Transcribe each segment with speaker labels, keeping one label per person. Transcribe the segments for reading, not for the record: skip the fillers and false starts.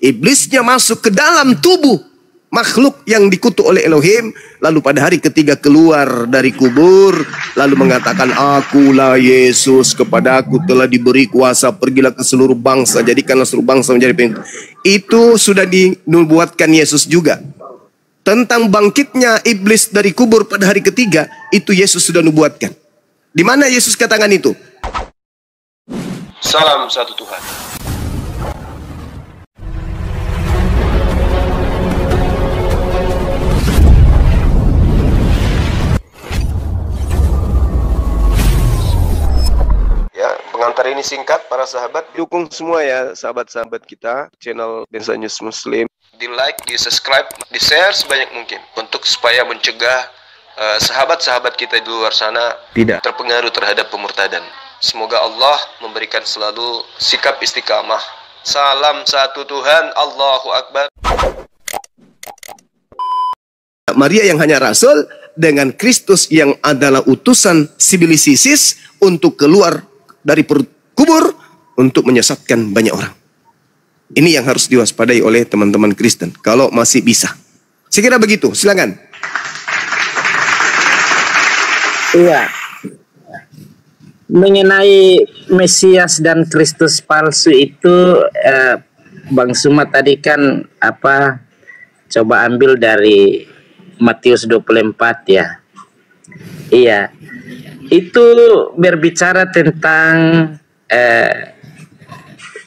Speaker 1: Iblisnya masuk ke dalam tubuh makhluk yang dikutuk oleh Elohim, lalu pada hari ketiga keluar dari kubur, lalu mengatakan, akulah Yesus, kepadaku telah diberi kuasa, pergilah ke seluruh bangsa, jadikanlah seluruh bangsa menjadi pengikut. Itu sudah dinubuatkan Yesus juga. Tentang bangkitnya iblis dari kubur pada hari ketiga, itu Yesus sudah nubuatkan. Di mana Yesus katakan itu?
Speaker 2: Salam satu Tuhan. Pengantar ini singkat, para sahabat.
Speaker 1: Dukung semua ya sahabat-sahabat kita, channel Densa News Muslim.
Speaker 2: Di like, di subscribe, di share sebanyak mungkin. Untuk supaya mencegah sahabat-sahabat kita di luar sana
Speaker 1: tidak
Speaker 2: terpengaruh terhadap pemurtadan. Semoga Allah memberikan selalu sikap istiqamah. Salam satu Tuhan, Allahu Akbar.
Speaker 1: Maria yang hanya rasul dengan Kristus yang adalah utusan sibilisisis untuk keluar dari perut kubur untuk menyesatkan banyak orang. Ini yang harus diwaspadai oleh teman-teman Kristen kalau masih bisa. Saya kira begitu, silakan.
Speaker 3: Iya. Mengenai Mesias dan Kristus palsu itu, Bang Suma tadi kan coba ambil dari Matius 24 ya. Iya. Itu berbicara tentang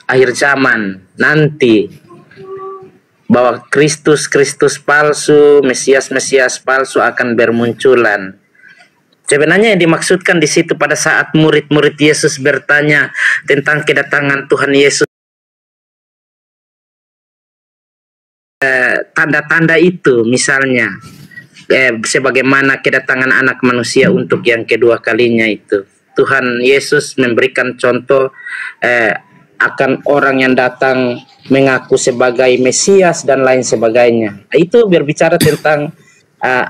Speaker 3: akhir zaman nanti, bahwa Kristus palsu, Mesias palsu akan bermunculan. Sebenarnya yang dimaksudkan di situ pada saat murid-murid Yesus bertanya tentang kedatangan Tuhan Yesus, tanda-tanda itu misalnya, sebagaimana kedatangan anak manusia untuk yang kedua kalinya itu. Tuhan Yesus memberikan contoh akan orang yang datang mengaku sebagai Mesias dan lain sebagainya. Itu berbicara tentang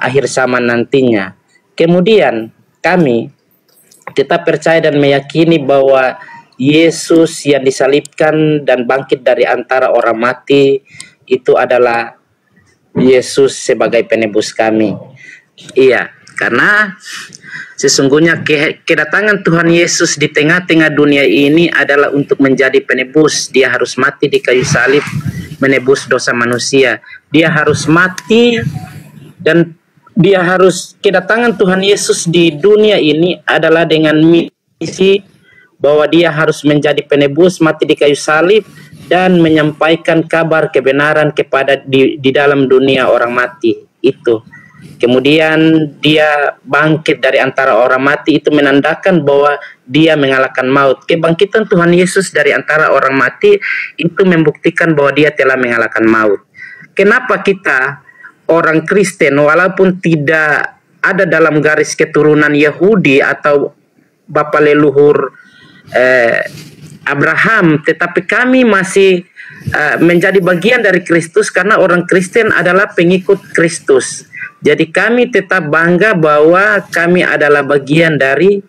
Speaker 3: akhir zaman nantinya. Kemudian kami tetap percaya dan meyakini bahwa Yesus yang disalibkan dan bangkit dari antara orang mati itu adalah Yesus sebagai penebus kami. Iya, karena sesungguhnya kedatangan Tuhan Yesus di tengah-tengah dunia ini adalah untuk menjadi penebus. Dia harus mati di kayu salib menebus dosa manusia. Dia harus mati dan kedatangan Tuhan Yesus di dunia ini adalah dengan misi bahwa dia harus menjadi penebus, mati di kayu salib, dan menyampaikan kabar kebenaran kepada di dalam dunia orang mati itu. Kemudian dia bangkit dari antara orang mati, itu menandakan bahwa dia mengalahkan maut. Kebangkitan Tuhan Yesus dari antara orang mati itu membuktikan bahwa dia telah mengalahkan maut. Kenapa kita orang Kristen walaupun tidak ada dalam garis keturunan Yahudi atau bapa leluhur Abraham, tetapi kami masih menjadi bagian dari Kristus karena orang Kristen adalah pengikut Kristus. Jadi kami tetap bangga bahwa kami adalah bagian dari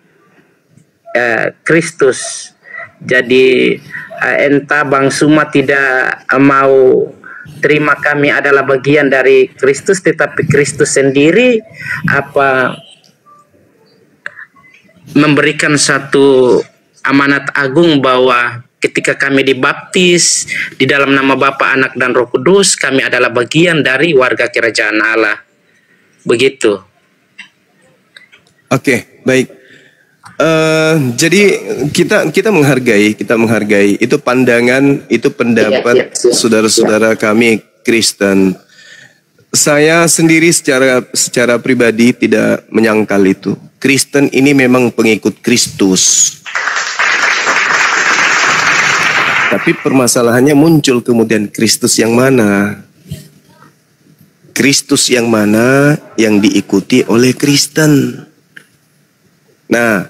Speaker 3: Kristus. Jadi entah Bang Suma tidak mau terima kami adalah bagian dari Kristus, tetapi Kristus sendiri memberikan satu amanat agung bahwa ketika kami dibaptis di dalam nama Bapa, Anak, dan Roh Kudus, kami adalah bagian dari warga kerajaan Allah. Begitu.
Speaker 1: Oke, baik. Jadi kita menghargai itu pandangan, itu pendapat saudara-saudara kami Kristen. Saya sendiri secara pribadi tidak menyangkal itu. Kristen ini memang pengikut Kristus. Tapi permasalahannya muncul kemudian, Kristus yang mana? Kristus yang mana yang diikuti oleh Kristen? Nah,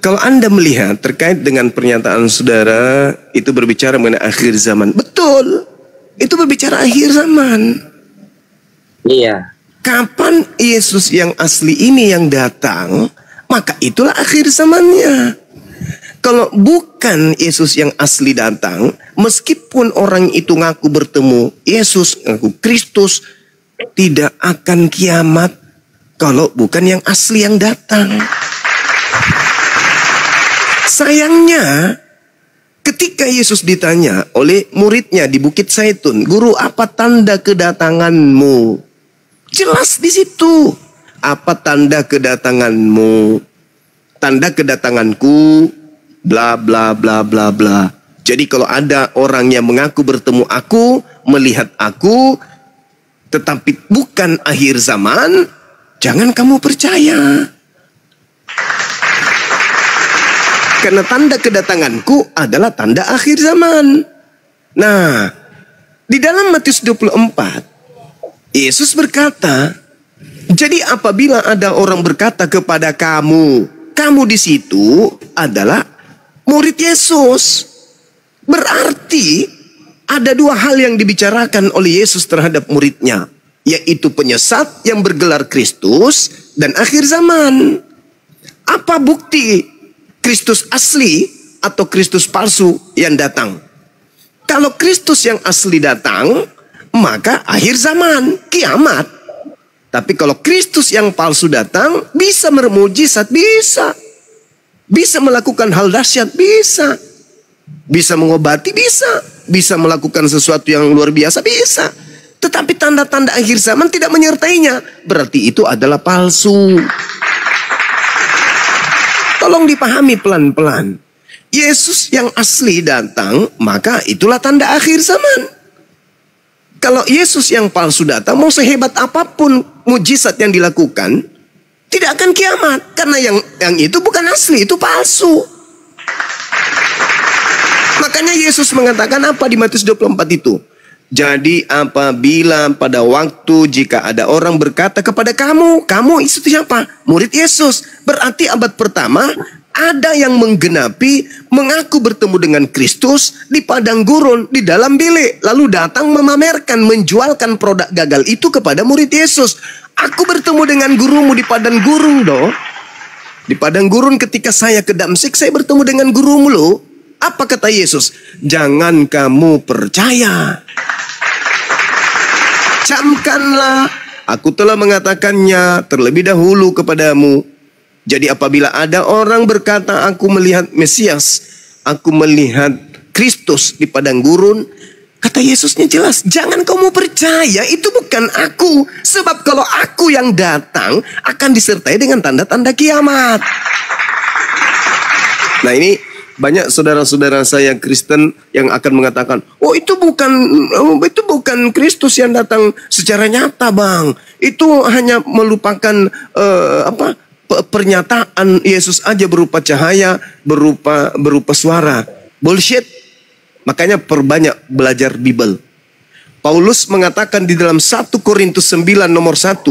Speaker 1: kalau Anda melihat terkait dengan pernyataan saudara itu berbicara mengenai akhir zaman. Betul, itu berbicara akhir zaman.
Speaker 3: Iya.
Speaker 1: Kapan Yesus yang asli ini yang datang, maka itulah akhir zamannya. Kalau bukan Yesus yang asli datang, meskipun orang itu ngaku bertemu Yesus, ngaku Kristus, tidak akan kiamat kalau bukan yang asli yang datang. Sayangnya, ketika Yesus ditanya oleh muridnya di Bukit Zaitun, "Guru, apa tanda kedatanganmu?" Jelas di situ. Apa tanda kedatanganmu? Tanda kedatanganku, bla bla bla bla bla. Jadi kalau ada orang yang mengaku bertemu aku, melihat aku, tetapi bukan akhir zaman, jangan kamu percaya. Karena tanda kedatanganku adalah tanda akhir zaman. Nah, di dalam Matius 24, Yesus berkata, jadi apabila ada orang berkata kepada kamu, kamu di situ adalah murid Yesus. Berarti ada dua hal yang dibicarakan oleh Yesus terhadap muridnya, yaitu penyesat yang bergelar Kristus dan akhir zaman. Apa bukti Kristus asli atau Kristus palsu yang datang? Kalau Kristus yang asli datang, maka akhir zaman, kiamat. Tapi kalau Kristus yang palsu datang, bisa bermujizat, bisa. Bisa melakukan hal dahsyat, bisa. Bisa mengobati, bisa. Bisa melakukan sesuatu yang luar biasa, bisa. Tetapi tanda-tanda akhir zaman tidak menyertainya. Berarti itu adalah palsu. Tolong dipahami pelan-pelan. Yesus yang asli datang, maka itulah tanda akhir zaman. Kalau Yesus yang palsu datang, mau sehebat apapun mujizat yang dilakukan, tidak akan kiamat. Karena yang itu bukan asli, itu palsu. Makanya Yesus mengatakan apa di Matius 24 itu? Jadi apabila pada waktu jika ada orang berkata kepada kamu itu siapa? Murid Yesus. Berarti abad pertama ada yang menggenapi mengaku bertemu dengan Kristus di padang gurun, di dalam bilik. Lalu datang memamerkan, menjualkan produk gagal itu kepada murid Yesus. Aku bertemu dengan gurumu di padang gurun doh. Di padang gurun ketika saya ke Damsyik, saya bertemu dengan gurumu loh. Apa kata Yesus? Jangan kamu percaya. Camkanlah, aku telah mengatakannya terlebih dahulu kepadamu. Jadi apabila ada orang berkata aku melihat Mesias, aku melihat Kristus di padang gurun, kata Yesusnya jelas, jangan kamu percaya, itu bukan aku. Sebab kalau aku yang datang akan disertai dengan tanda-tanda kiamat. Nah ini banyak saudara-saudara saya Kristen yang akan mengatakan, oh itu bukan Kristus yang datang secara nyata, Bang. Itu hanya melupakan pernyataan Yesus aja berupa cahaya, berupa suara. Bullshit. Makanya perbanyak belajar Bible. Paulus mengatakan di dalam 1 Korintus 9 nomor 1,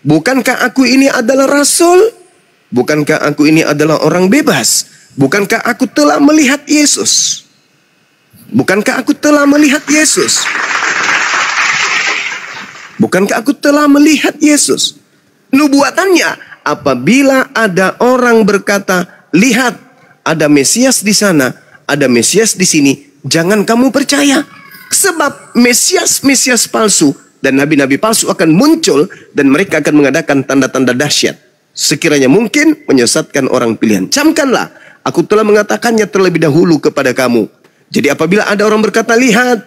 Speaker 1: bukankah aku ini adalah rasul? Bukankah aku ini adalah orang bebas? Bukankah aku telah melihat Yesus? Bukankah aku telah melihat Yesus? Bukankah aku telah melihat Yesus? Nubuatannya, apabila ada orang berkata, lihat, ada Mesias di sana, ada Mesias di sini, jangan kamu percaya. Sebab Mesias palsu dan nabi-nabi palsu akan muncul dan mereka akan mengadakan tanda-tanda dahsyat. Sekiranya mungkin menyesatkan orang pilihan. Camkanlah, aku telah mengatakannya terlebih dahulu kepada kamu. Jadi apabila ada orang berkata, lihat,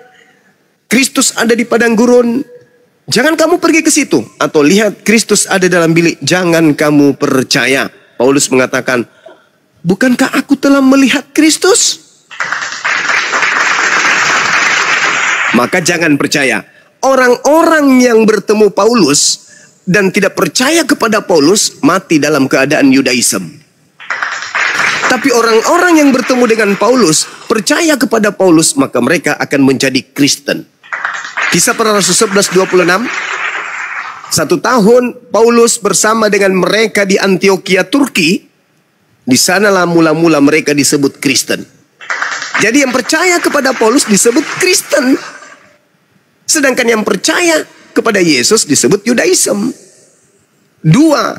Speaker 1: Kristus ada di padang gurun, jangan kamu pergi ke situ. Atau lihat, Kristus ada dalam bilik, jangan kamu percaya. Paulus mengatakan, bukankah aku telah melihat Kristus? Maka jangan percaya. Orang-orang yang bertemu Paulus dan tidak percaya kepada Paulus mati dalam keadaan Yudaism. Tapi orang-orang yang bertemu dengan Paulus percaya kepada Paulus, maka mereka akan menjadi Kristen. Kisah Para Rasul 11:26. 1 tahun Paulus bersama dengan mereka di Antioquia, Turki. Di sanalah mula-mula mereka disebut Kristen. Jadi yang percaya kepada Paulus disebut Kristen. Sedangkan yang percaya kepada Yesus disebut Yudaism. Dua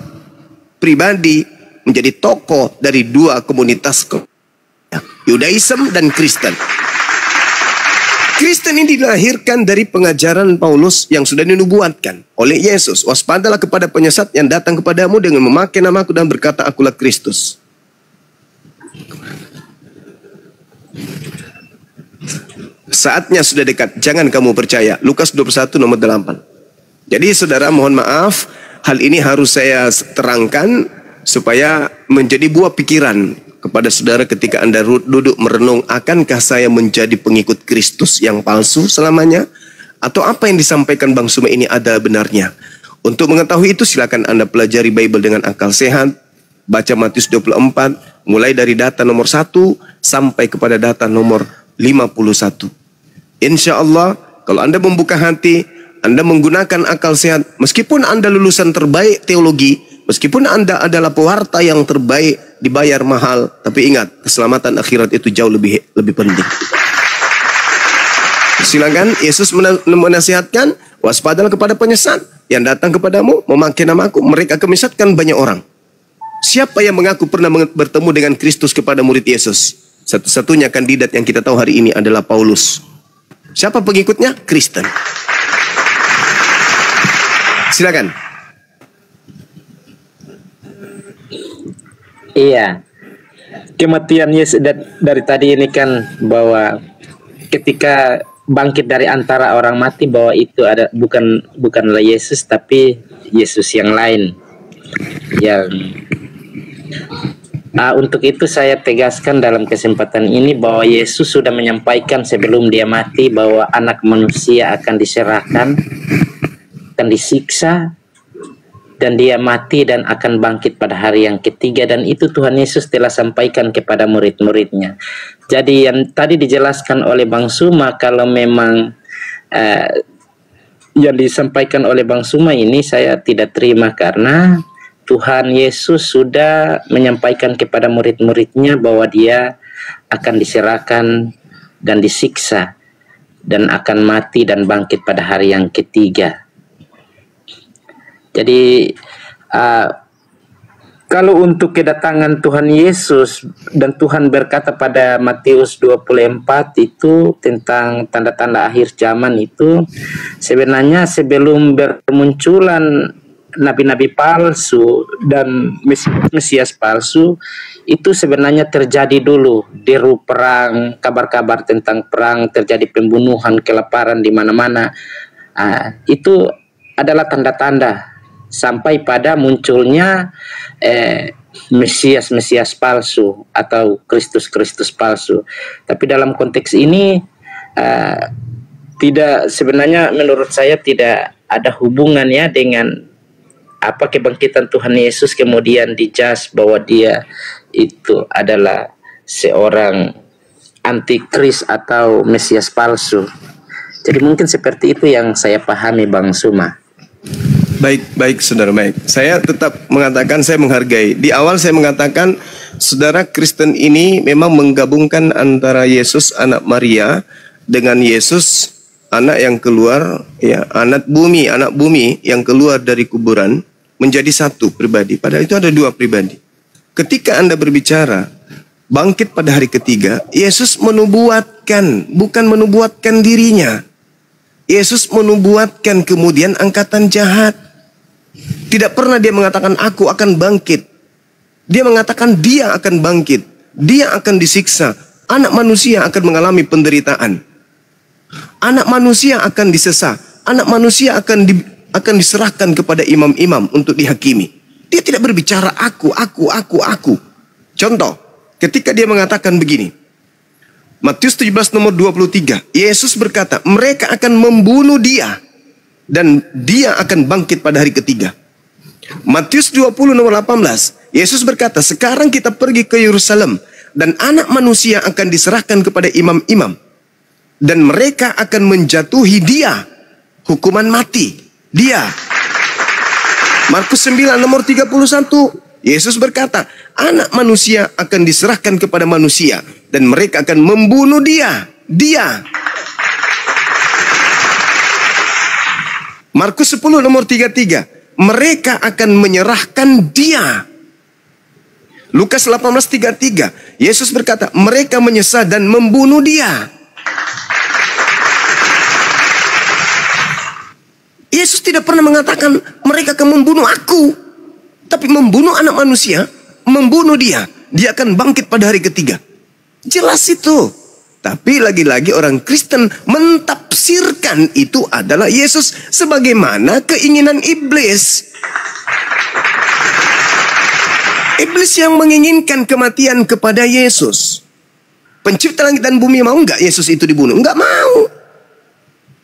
Speaker 1: pribadi menjadi tokoh dari dua komunitas Yudaism dan Kristen. Kristen ini dilahirkan dari pengajaran Paulus yang sudah dinubuatkan oleh Yesus. Waspadalah kepada penyesat yang datang kepadamu dengan memakai namaku dan berkata, akulah Kristus. Saatnya sudah dekat, jangan kamu percaya. Lukas 21 nomor 8. Jadi saudara, mohon maaf, hal ini harus saya terangkan supaya menjadi buah pikiran kepada saudara ketika Anda duduk merenung, akankah saya menjadi pengikut Kristus yang palsu selamanya? Atau apa yang disampaikan Bang Suma ini ada benarnya? Untuk mengetahui itu silakan Anda pelajari Bible dengan akal sehat. Baca Matius 24, mulai dari data nomor 1 sampai kepada data nomor 51. Insya Allah, kalau Anda membuka hati, Anda menggunakan akal sehat, meskipun Anda lulusan terbaik teologi, meskipun Anda adalah pewarta yang terbaik, dibayar mahal, tapi ingat, keselamatan akhirat itu jauh lebih penting. Silakan, Yesus menasihatkan, waspadalah kepada penyesat yang datang kepadamu, memakai namaku, mereka akan menyesatkan banyak orang. Siapa yang mengaku pernah bertemu dengan Kristus kepada murid Yesus? Satu-satunya kandidat yang kita tahu hari ini adalah Paulus. Siapa pengikutnya? Kristen. Silakan.
Speaker 3: Iya, kematian Yesus dari tadi ini kan bahwa ketika bangkit dari antara orang mati, bahwa itu ada bukanlah Yesus tapi Yesus yang lain. Untuk itu saya tegaskan dalam kesempatan ini bahwa Yesus sudah menyampaikan sebelum dia mati bahwa anak manusia akan diserahkan, akan disiksa, dan dia mati dan akan bangkit pada hari yang ketiga, dan itu Tuhan Yesus telah sampaikan kepada murid-muridnya. Jadi yang tadi dijelaskan oleh Bang Suma, kalau memang yang disampaikan oleh Bang Suma ini saya tidak terima, karena Tuhan Yesus sudah menyampaikan kepada murid-muridnya bahwa dia akan diserahkan dan disiksa dan akan mati dan bangkit pada hari yang ketiga. Jadi kalau untuk kedatangan Tuhan Yesus, dan Tuhan berkata pada Matius 24 itu tentang tanda-tanda akhir zaman itu, sebenarnya sebelum bermunculan nabi-nabi palsu dan Mesias palsu, itu sebenarnya terjadi dulu deru perang, kabar-kabar tentang perang, terjadi pembunuhan, kelaparan di mana-mana. Itu adalah tanda-tanda sampai pada munculnya Mesias palsu atau Kristus palsu. Tapi dalam konteks ini tidak, sebenarnya menurut saya tidak ada hubungannya dengan apa kebangkitan Tuhan Yesus kemudian dijudge bahwa dia itu adalah seorang antikris atau Mesias palsu. Jadi mungkin seperti itu yang saya pahami, Bang Suma.
Speaker 1: Baik, saudara, baik. Saya tetap mengatakan saya menghargai. Di awal saya mengatakan saudara, Kristen ini memang menggabungkan antara Yesus anak Maria dengan Yesus anak yang keluar, ya, anak bumi yang keluar dari kuburan menjadi satu pribadi. Padahal itu ada dua pribadi. Ketika Anda berbicara bangkit pada hari ketiga, Yesus menubuatkan, bukan menubuatkan dirinya. Yesus menubuatkan kemudian angkatan jahat. Tidak pernah dia mengatakan aku akan bangkit. Dia mengatakan dia akan bangkit. Dia akan disiksa. Anak manusia akan mengalami penderitaan. Anak manusia akan disesat. Anak manusia akan diserahkan kepada imam-imam untuk dihakimi. Dia tidak berbicara aku. Contoh, ketika dia mengatakan begini. Matius 17 nomor 23. Yesus berkata, mereka akan membunuh dia dan dia akan bangkit pada hari ketiga. Matius 20 nomor 18. Yesus berkata, sekarang kita pergi ke Yerusalem dan anak manusia akan diserahkan kepada imam-imam dan mereka akan menjatuhi dia hukuman mati. Dia. Markus 9 nomor 31. Yesus berkata, anak manusia akan diserahkan kepada manusia dan mereka akan membunuh dia. Markus 10 nomor 33. Mereka akan menyerahkan dia. Lukas 18:33. Yesus berkata, mereka menyesal dan membunuh dia. Yesus tidak pernah mengatakan mereka akan membunuh aku, tapi membunuh anak manusia, membunuh dia. Dia akan bangkit pada hari ketiga. Jelas itu. Tapi lagi-lagi orang Kristen mentafsirkan itu adalah Yesus sebagaimana keinginan iblis. Iblis yang menginginkan kematian kepada Yesus. Pencipta langit dan bumi mau nggak Yesus itu dibunuh? Nggak mau.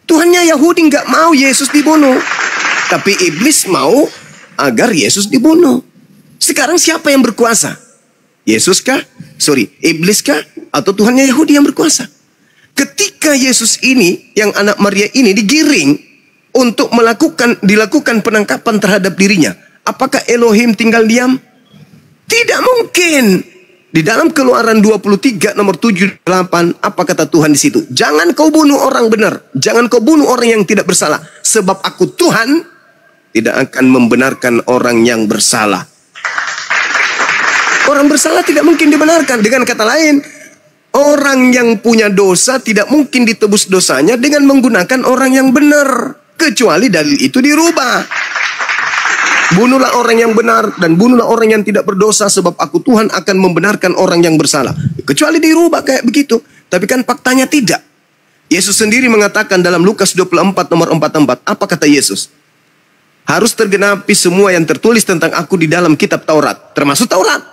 Speaker 1: Tuhannya Yahudi nggak mau Yesus dibunuh. Tapi iblis mau agar Yesus dibunuh. Sekarang siapa yang berkuasa? Yesus kah? Iblis kah? Atau Tuhannya Yahudi yang berkuasa? Ketika Yesus ini, yang anak Maria ini digiring untuk dilakukan penangkapan terhadap dirinya, apakah Elohim tinggal diam? Tidak mungkin. Di dalam Keluaran 23 nomor 7-8, apa kata Tuhan di situ? Jangan kau bunuh orang benar, jangan kau bunuh orang yang tidak bersalah, sebab aku Tuhan tidak akan membenarkan orang yang bersalah. Orang bersalah tidak mungkin dibenarkan. Dengan kata lain, orang yang punya dosa tidak mungkin ditebus dosanya dengan menggunakan orang yang benar, kecuali dalil itu dirubah. Bunuhlah orang yang benar dan bunuhlah orang yang tidak berdosa, sebab aku Tuhan akan membenarkan orang yang bersalah. Kecuali dirubah kayak begitu. Tapi kan faktanya tidak. Yesus sendiri mengatakan dalam Lukas 24 nomor 44, apa kata Yesus? Harus tergenapi semua yang tertulis tentang aku di dalam kitab Taurat, termasuk Taurat.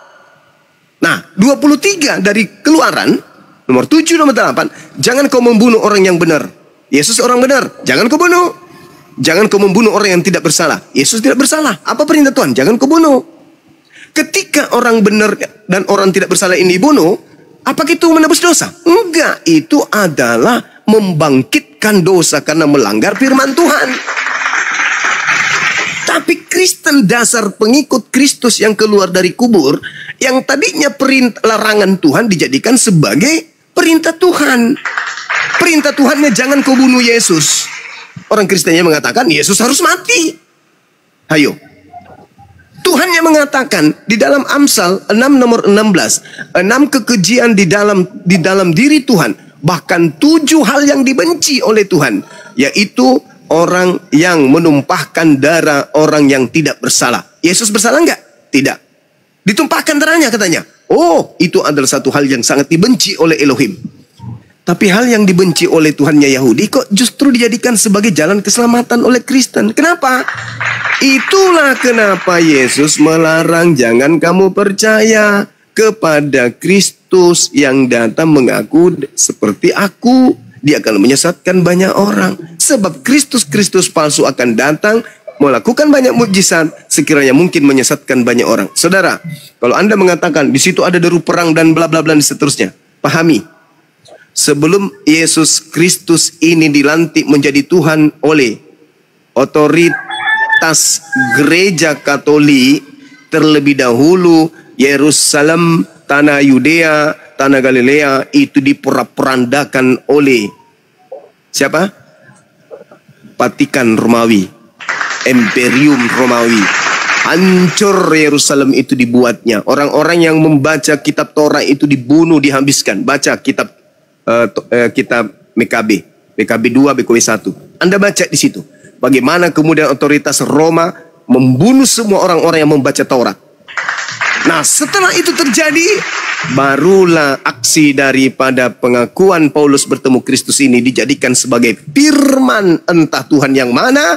Speaker 1: Nah, 23 dari Keluaran nomor 7 nomor 8, jangan kau membunuh orang yang benar. Yesus orang benar, jangan kau bunuh. Jangan kau membunuh orang yang tidak bersalah. Yesus tidak bersalah. Apa perintah Tuhan? Jangan kau bunuh. Ketika orang benar dan orang tidak bersalah ini dibunuh, apakah itu menebus dosa? Enggak, itu adalah membangkitkan dosa karena melanggar firman Tuhan. Tapi Kristen, dasar pengikut Kristus yang keluar dari kubur, yang tadinya larangan Tuhan dijadikan sebagai perintah Tuhan. Perintah Tuhannya jangan kau bunuh Yesus. Orang Kristennya mengatakan Yesus harus mati. Ayo. Tuhan yang mengatakan di dalam Amsal 6 nomor 16, 6 kekejian di dalam diri Tuhan, bahkan 7 hal yang dibenci oleh Tuhan, yaitu orang yang menumpahkan darah orang yang tidak bersalah. Yesus bersalah enggak? Tidak. Ditumpahkan darahnya katanya. Oh, itu adalah satu hal yang sangat dibenci oleh Elohim. Tapi hal yang dibenci oleh Tuhannya Yahudi kok justru dijadikan sebagai jalan keselamatan oleh Kristen. Kenapa? Itulah kenapa Yesus melarang jangan kamu percaya kepada Kristus yang datang mengaku seperti aku. Dia akan menyesatkan banyak orang. Sebab Kristus palsu akan datang melakukan banyak mukjizat sekiranya mungkin menyesatkan banyak orang. Saudara, kalau Anda mengatakan di situ ada deru perang dan bla bla bla dan seterusnya, pahami. Sebelum Yesus Kristus ini dilantik menjadi Tuhan oleh otoritas gereja Katolik, terlebih dahulu Yerusalem, tanah Yudea, tanah Galilea itu diporak-porandakan oleh siapa? Vatikan Romawi, Imperium Romawi. Hancur Yerusalem itu dibuatnya. Orang-orang yang membaca kitab Torah itu dibunuh, dihabiskan. Baca kitab BKB 2, BKB 1. Anda baca di situ bagaimana kemudian otoritas Roma membunuh semua orang-orang yang membaca Taurat. Nah, setelah itu terjadi, barulah aksi daripada pengakuan Paulus bertemu Kristus ini dijadikan sebagai firman entah Tuhan yang mana.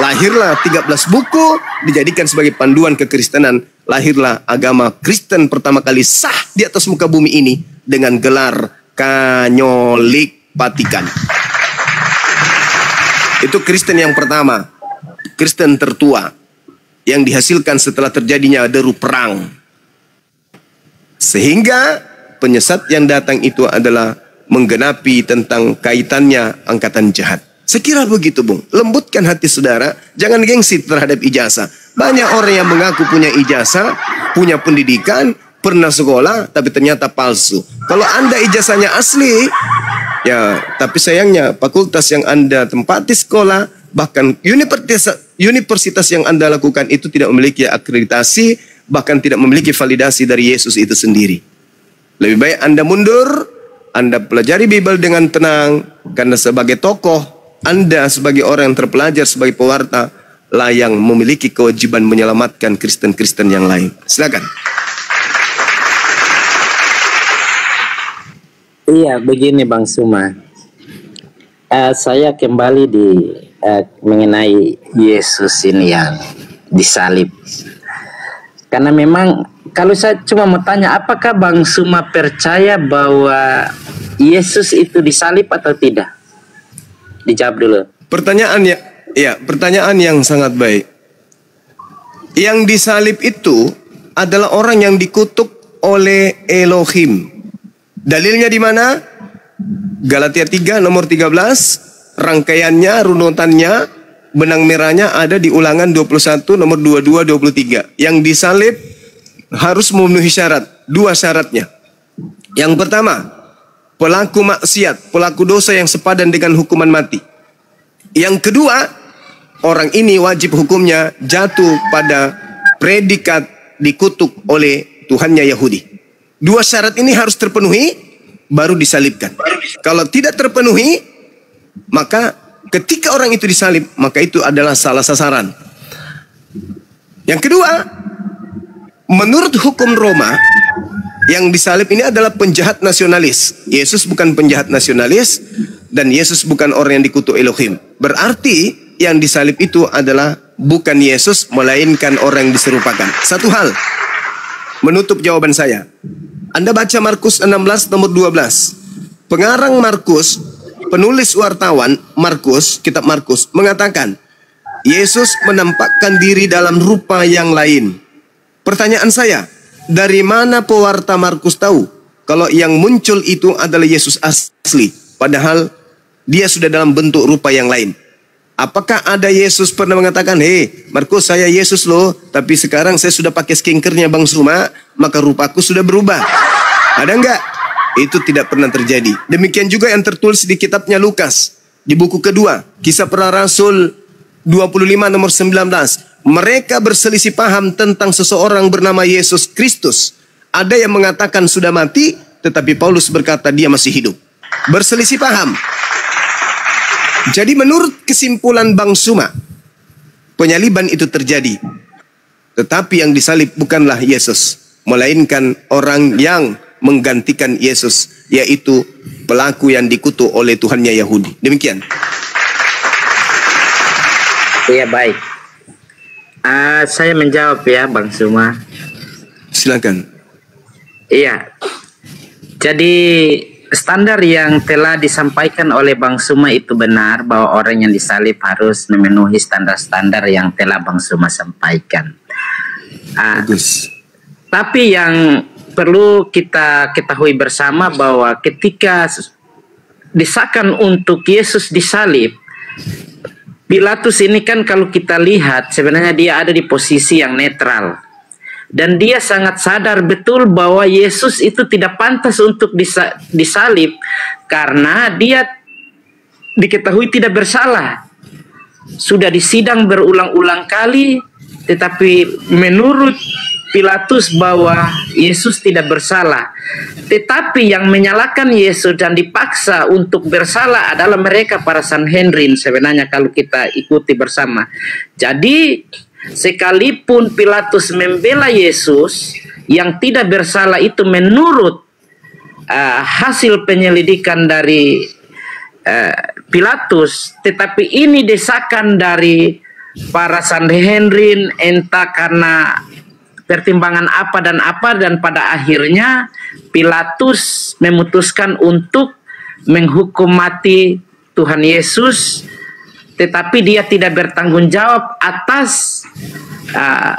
Speaker 1: Lahirlah 13 buku dijadikan sebagai panduan kekristenan. Lahirlah agama Kristen pertama kali sah di atas muka bumi ini dengan gelar Katolik Vatikan. Itu Kristen yang pertama, Kristen tertua, yang dihasilkan setelah terjadinya deru perang. Sehingga penyesat yang datang itu adalah menggenapi tentang kaitannya angkatan jahat. Sekira begitu, Bung. Lembutkan hati saudara, jangan gengsi terhadap ijazah. Banyak orang yang mengaku punya ijazah, punya pendidikan, pernah sekolah, tapi ternyata palsu. Kalau Anda ijazahnya asli, ya, tapi sayangnya fakultas yang Anda tempati sekolah, bahkan universitas yang Anda lakukan itu tidak memiliki akreditasi, bahkan tidak memiliki validasi dari Yesus itu sendiri. Lebih baik Anda mundur, Anda pelajari Bible dengan tenang, karena sebagai tokoh, Anda sebagai orang yang terpelajar, sebagai pewarta, lah yang memiliki kewajiban menyelamatkan Kristen-Kristen yang lain. Silakan.
Speaker 3: Iya, begini Bang Suma. Saya kembali mengenai Yesus ini yang disalib. Karena memang kalau saya cuma mau tanya, apakah Bang Suma percaya bahwa Yesus itu disalib atau tidak? Dijawab dulu.
Speaker 1: Pertanyaan yang sangat baik. Yang disalib itu adalah orang yang dikutuk oleh Elohim. Dalilnya di mana? Galatia 3 nomor 13, rangkaiannya, runutannya, benang merahnya ada di Ulangan 21 nomor 22 23. Yang disalib harus memenuhi syarat, dua syaratnya. Yang pertama, pelaku maksiat, pelaku dosa yang sepadan dengan hukuman mati. Yang kedua, orang ini wajib hukumnya jatuh pada predikat dikutuk oleh Tuhannya Yahudi. Dua syarat ini harus terpenuhi, baru disalibkan. Kalau tidak terpenuhi, maka ketika orang itu disalib, maka itu adalah salah sasaran. Yang kedua, menurut hukum Roma, yang disalib ini adalah penjahat nasionalis. Yesus bukan penjahat nasionalis, dan Yesus bukan orang yang dikutuk Elohim. Berarti yang disalib itu adalah bukan Yesus, melainkan orang yang diserupakan. Satu hal, menutup jawaban saya. Anda baca Markus 16 nomor 12. Pengarang Markus, penulis wartawan Markus, kitab Markus, mengatakan Yesus menampakkan diri dalam rupa yang lain. Pertanyaan saya, dari mana pewarta Markus tahu kalau yang muncul itu adalah Yesus asli, padahal dia sudah dalam bentuk rupa yang lain? Apakah ada Yesus pernah mengatakan, "Hei, Markus, saya Yesus loh, tapi sekarang saya sudah pakai skinkernya Bang Suma, maka rupaku sudah berubah"? Ada enggak? Itu tidak pernah terjadi. Demikian juga yang tertulis di kitabnya Lukas, di buku kedua, Kisah Para Rasul 25 nomor 19. Mereka berselisih paham tentang seseorang bernama Yesus Kristus. Ada yang mengatakan sudah mati, tetapi Paulus berkata dia masih hidup. Berselisih paham. Jadi menurut kesimpulan Bang Suma, penyaliban itu terjadi. Tetapi yang disalib bukanlah Yesus, melainkan orang yang menggantikan Yesus, yaitu pelaku yang dikutuk oleh Tuhannya Yahudi. Demikian.
Speaker 3: Iya, baik. Saya menjawab ya Bang Suma.
Speaker 1: Silakan.
Speaker 3: Iya. Jadi standar yang telah disampaikan oleh Bang Suma itu benar, bahwa orang yang disalib harus memenuhi standar-standar yang telah Bang Suma sampaikan.
Speaker 1: Bagus.
Speaker 3: Tapi yang perlu kita ketahui bersama bahwa ketika desakan untuk Yesus disalib, Pilatus ini kan kalau kita lihat sebenarnya dia ada di posisi yang netral. Dan dia sangat sadar betul bahwa Yesus itu tidak pantas untuk disalib karena dia diketahui tidak bersalah. Sudah disidang berulang-ulang kali, tetapi menurut Pilatus bahwa Yesus tidak bersalah. Tetapi yang menyalahkan Yesus dan dipaksa untuk bersalah adalah mereka para Sanhedrin sebenarnya kalau kita ikuti bersama. Jadi sekalipun Pilatus membela Yesus yang tidak bersalah itu menurut hasil penyelidikan dari Pilatus, tetapi ini desakan dari para Sanhedrin, entah karena pertimbangan apa dan pada akhirnya Pilatus memutuskan untuk menghukum mati Tuhan Yesus, tetapi dia tidak bertanggung jawab atas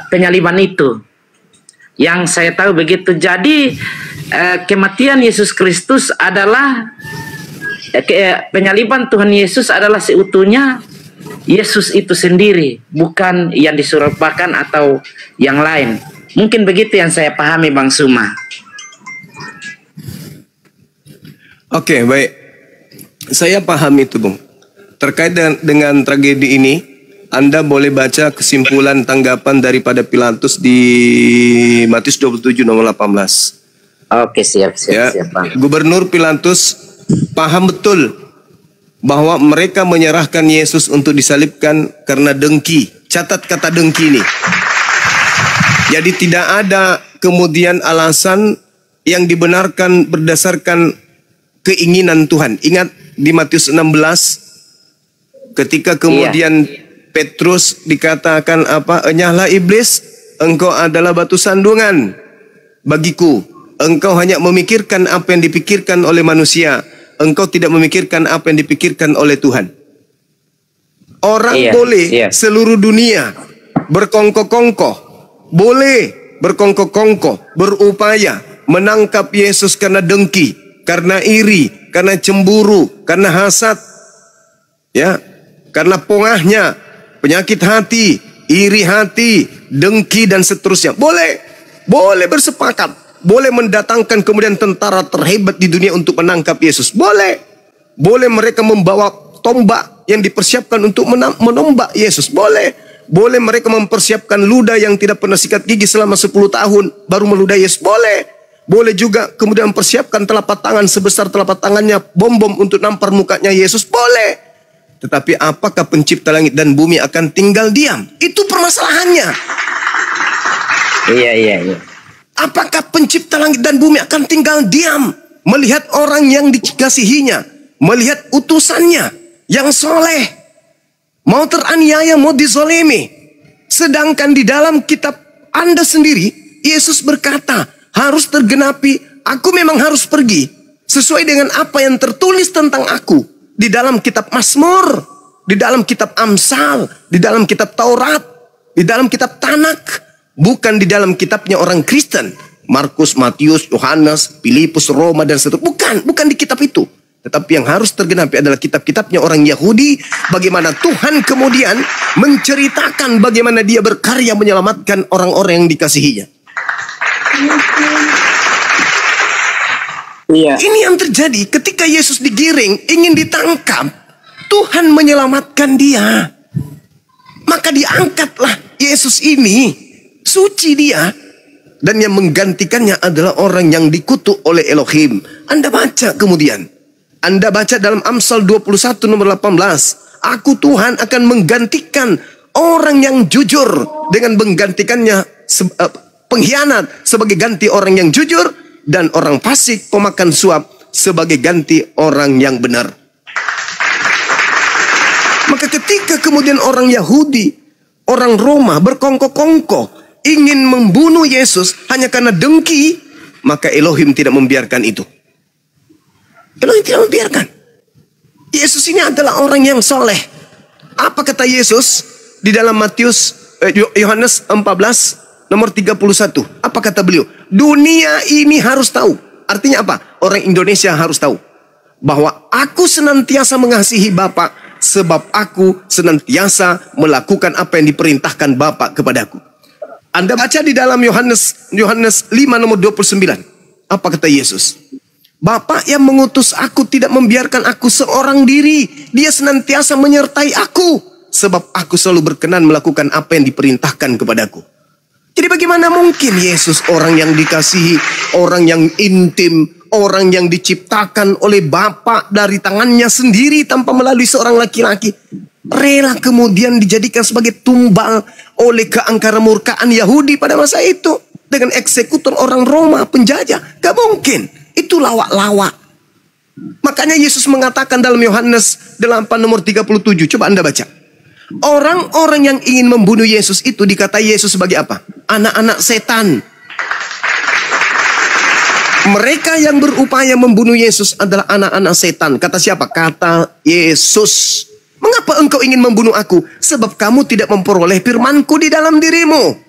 Speaker 3: penyaliban itu. Yang saya tahu begitu. Jadi kematian Yesus Kristus adalah penyaliban Tuhan Yesus adalah seutuhnya Yesus itu sendiri, bukan yang diserupakan atau yang lain. Mungkin begitu yang saya pahami Bang Suma.
Speaker 1: Oke, baik. Saya paham itu, Bung. Terkait dengan tragedi ini, Anda boleh baca kesimpulan tanggapan daripada Pilatus di Matius 27 nomor 18.
Speaker 3: Oke, siap,
Speaker 1: Ya,
Speaker 3: Pak.
Speaker 1: Gubernur Pilatus paham betul bahwa mereka menyerahkan Yesus untuk disalibkan karena dengki. Catat kata dengki ini. Jadi tidak ada kemudian alasan yang dibenarkan berdasarkan keinginan Tuhan. Ingat di Matius 16 ketika kemudian Petrus dikatakan apa? Enyahlah iblis, engkau adalah batu sandungan bagiku. Engkau hanya memikirkan apa yang dipikirkan oleh manusia. Engkau tidak memikirkan apa yang dipikirkan oleh Tuhan. Orang boleh seluruh dunia berkongkok-kongkoh, boleh berkongkok-kongkoh, berupaya menangkap Yesus karena dengki, karena iri, karena cemburu, karena hasad, ya, karena pongahnya, penyakit hati, iri hati, dengki dan seterusnya. Boleh bersepakat. Boleh mendatangkan kemudian tentara terhebat di dunia untuk menangkap Yesus. Boleh mereka membawa tombak yang dipersiapkan untuk menombak Yesus. Boleh mereka mempersiapkan ludah yang tidak pernah sikat gigi selama 10 tahun baru meludah Yesus. Boleh juga kemudian mempersiapkan telapak tangan sebesar telapak tangannya bom untuk nampar mukanya Yesus. Boleh. Tetapi apakah pencipta langit dan bumi akan tinggal diam? Itu permasalahannya.
Speaker 3: Iya.
Speaker 1: Apakah pencipta langit dan bumi akan tinggal diam melihat orang yang dikasihinya, melihat utusannya yang soleh mau teraniaya, mau dizolimi? Sedangkan di dalam kitab Anda sendiri, Yesus berkata, harus tergenapi, aku memang harus pergi sesuai dengan apa yang tertulis tentang aku di dalam kitab Mazmur, di dalam kitab Amsal, di dalam kitab Taurat, di dalam kitab Tanak. Bukan di dalam kitabnya orang Kristen, Markus, Matius, Yohanes, Filipus, Roma dan seterusnya. Bukan di kitab itu. Tetapi yang harus tergenapi adalah kitab-kitabnya orang Yahudi. Bagaimana Tuhan kemudian menceritakan bagaimana dia berkarya menyelamatkan orang-orang yang dikasihinya.
Speaker 3: Iya.
Speaker 1: Ini yang terjadi ketika Yesus digiring, ingin ditangkap. Tuhan menyelamatkan dia. Maka diangkatlah Yesus ini. Suci dia. Dan yang menggantikannya adalah orang yang dikutuk oleh Elohim. Anda baca kemudian. Anda baca dalam Amsal 21 nomor 18. Aku Tuhan akan menggantikan orang yang jujur dengan menggantikannya pengkhianat sebagai ganti orang yang jujur. Dan orang fasik pemakan suap sebagai ganti orang yang benar. Maka ketika kemudian orang Yahudi, orang Roma berkongkok-kongkok ingin membunuh Yesus hanya karena dengki, maka Elohim tidak membiarkan itu. Elohim tidak membiarkan. Yesus ini adalah orang yang soleh. Apa kata Yesus di dalam Yohanes 14 nomor 31? Apa kata beliau? Dunia ini harus tahu. Artinya apa? Orang Indonesia harus tahu bahwa aku senantiasa mengasihi Bapa, sebab aku senantiasa melakukan apa yang diperintahkan Bapa kepadaku. Anda baca di dalam Yohanes 5 nomor 29. Apa kata Yesus? Bapa yang mengutus aku tidak membiarkan aku seorang diri. Dia senantiasa menyertai aku. Sebab aku selalu berkenan melakukan apa yang diperintahkan kepadaku. Jadi bagaimana mungkin Yesus, orang yang dikasihi, orang yang intim, orang yang diciptakan oleh Bapa dari tangannya sendiri tanpa melalui seorang laki-laki, rela kemudian dijadikan sebagai tumbal oleh keangkara murkaan Yahudi pada masa itu dengan eksekutor orang Roma penjajah? Gak mungkin. Itu lawak-lawak. Makanya Yesus mengatakan dalam Yohanes 8 nomor 37. Coba Anda baca. Orang-orang yang ingin membunuh Yesus itu dikata Yesus sebagai apa? Anak-anak setan. Mereka yang berupaya membunuh Yesus adalah anak-anak setan. Kata siapa? Kata Yesus. Mengapa engkau ingin membunuh aku? Sebab kamu tidak memperoleh firmanku di dalam dirimu.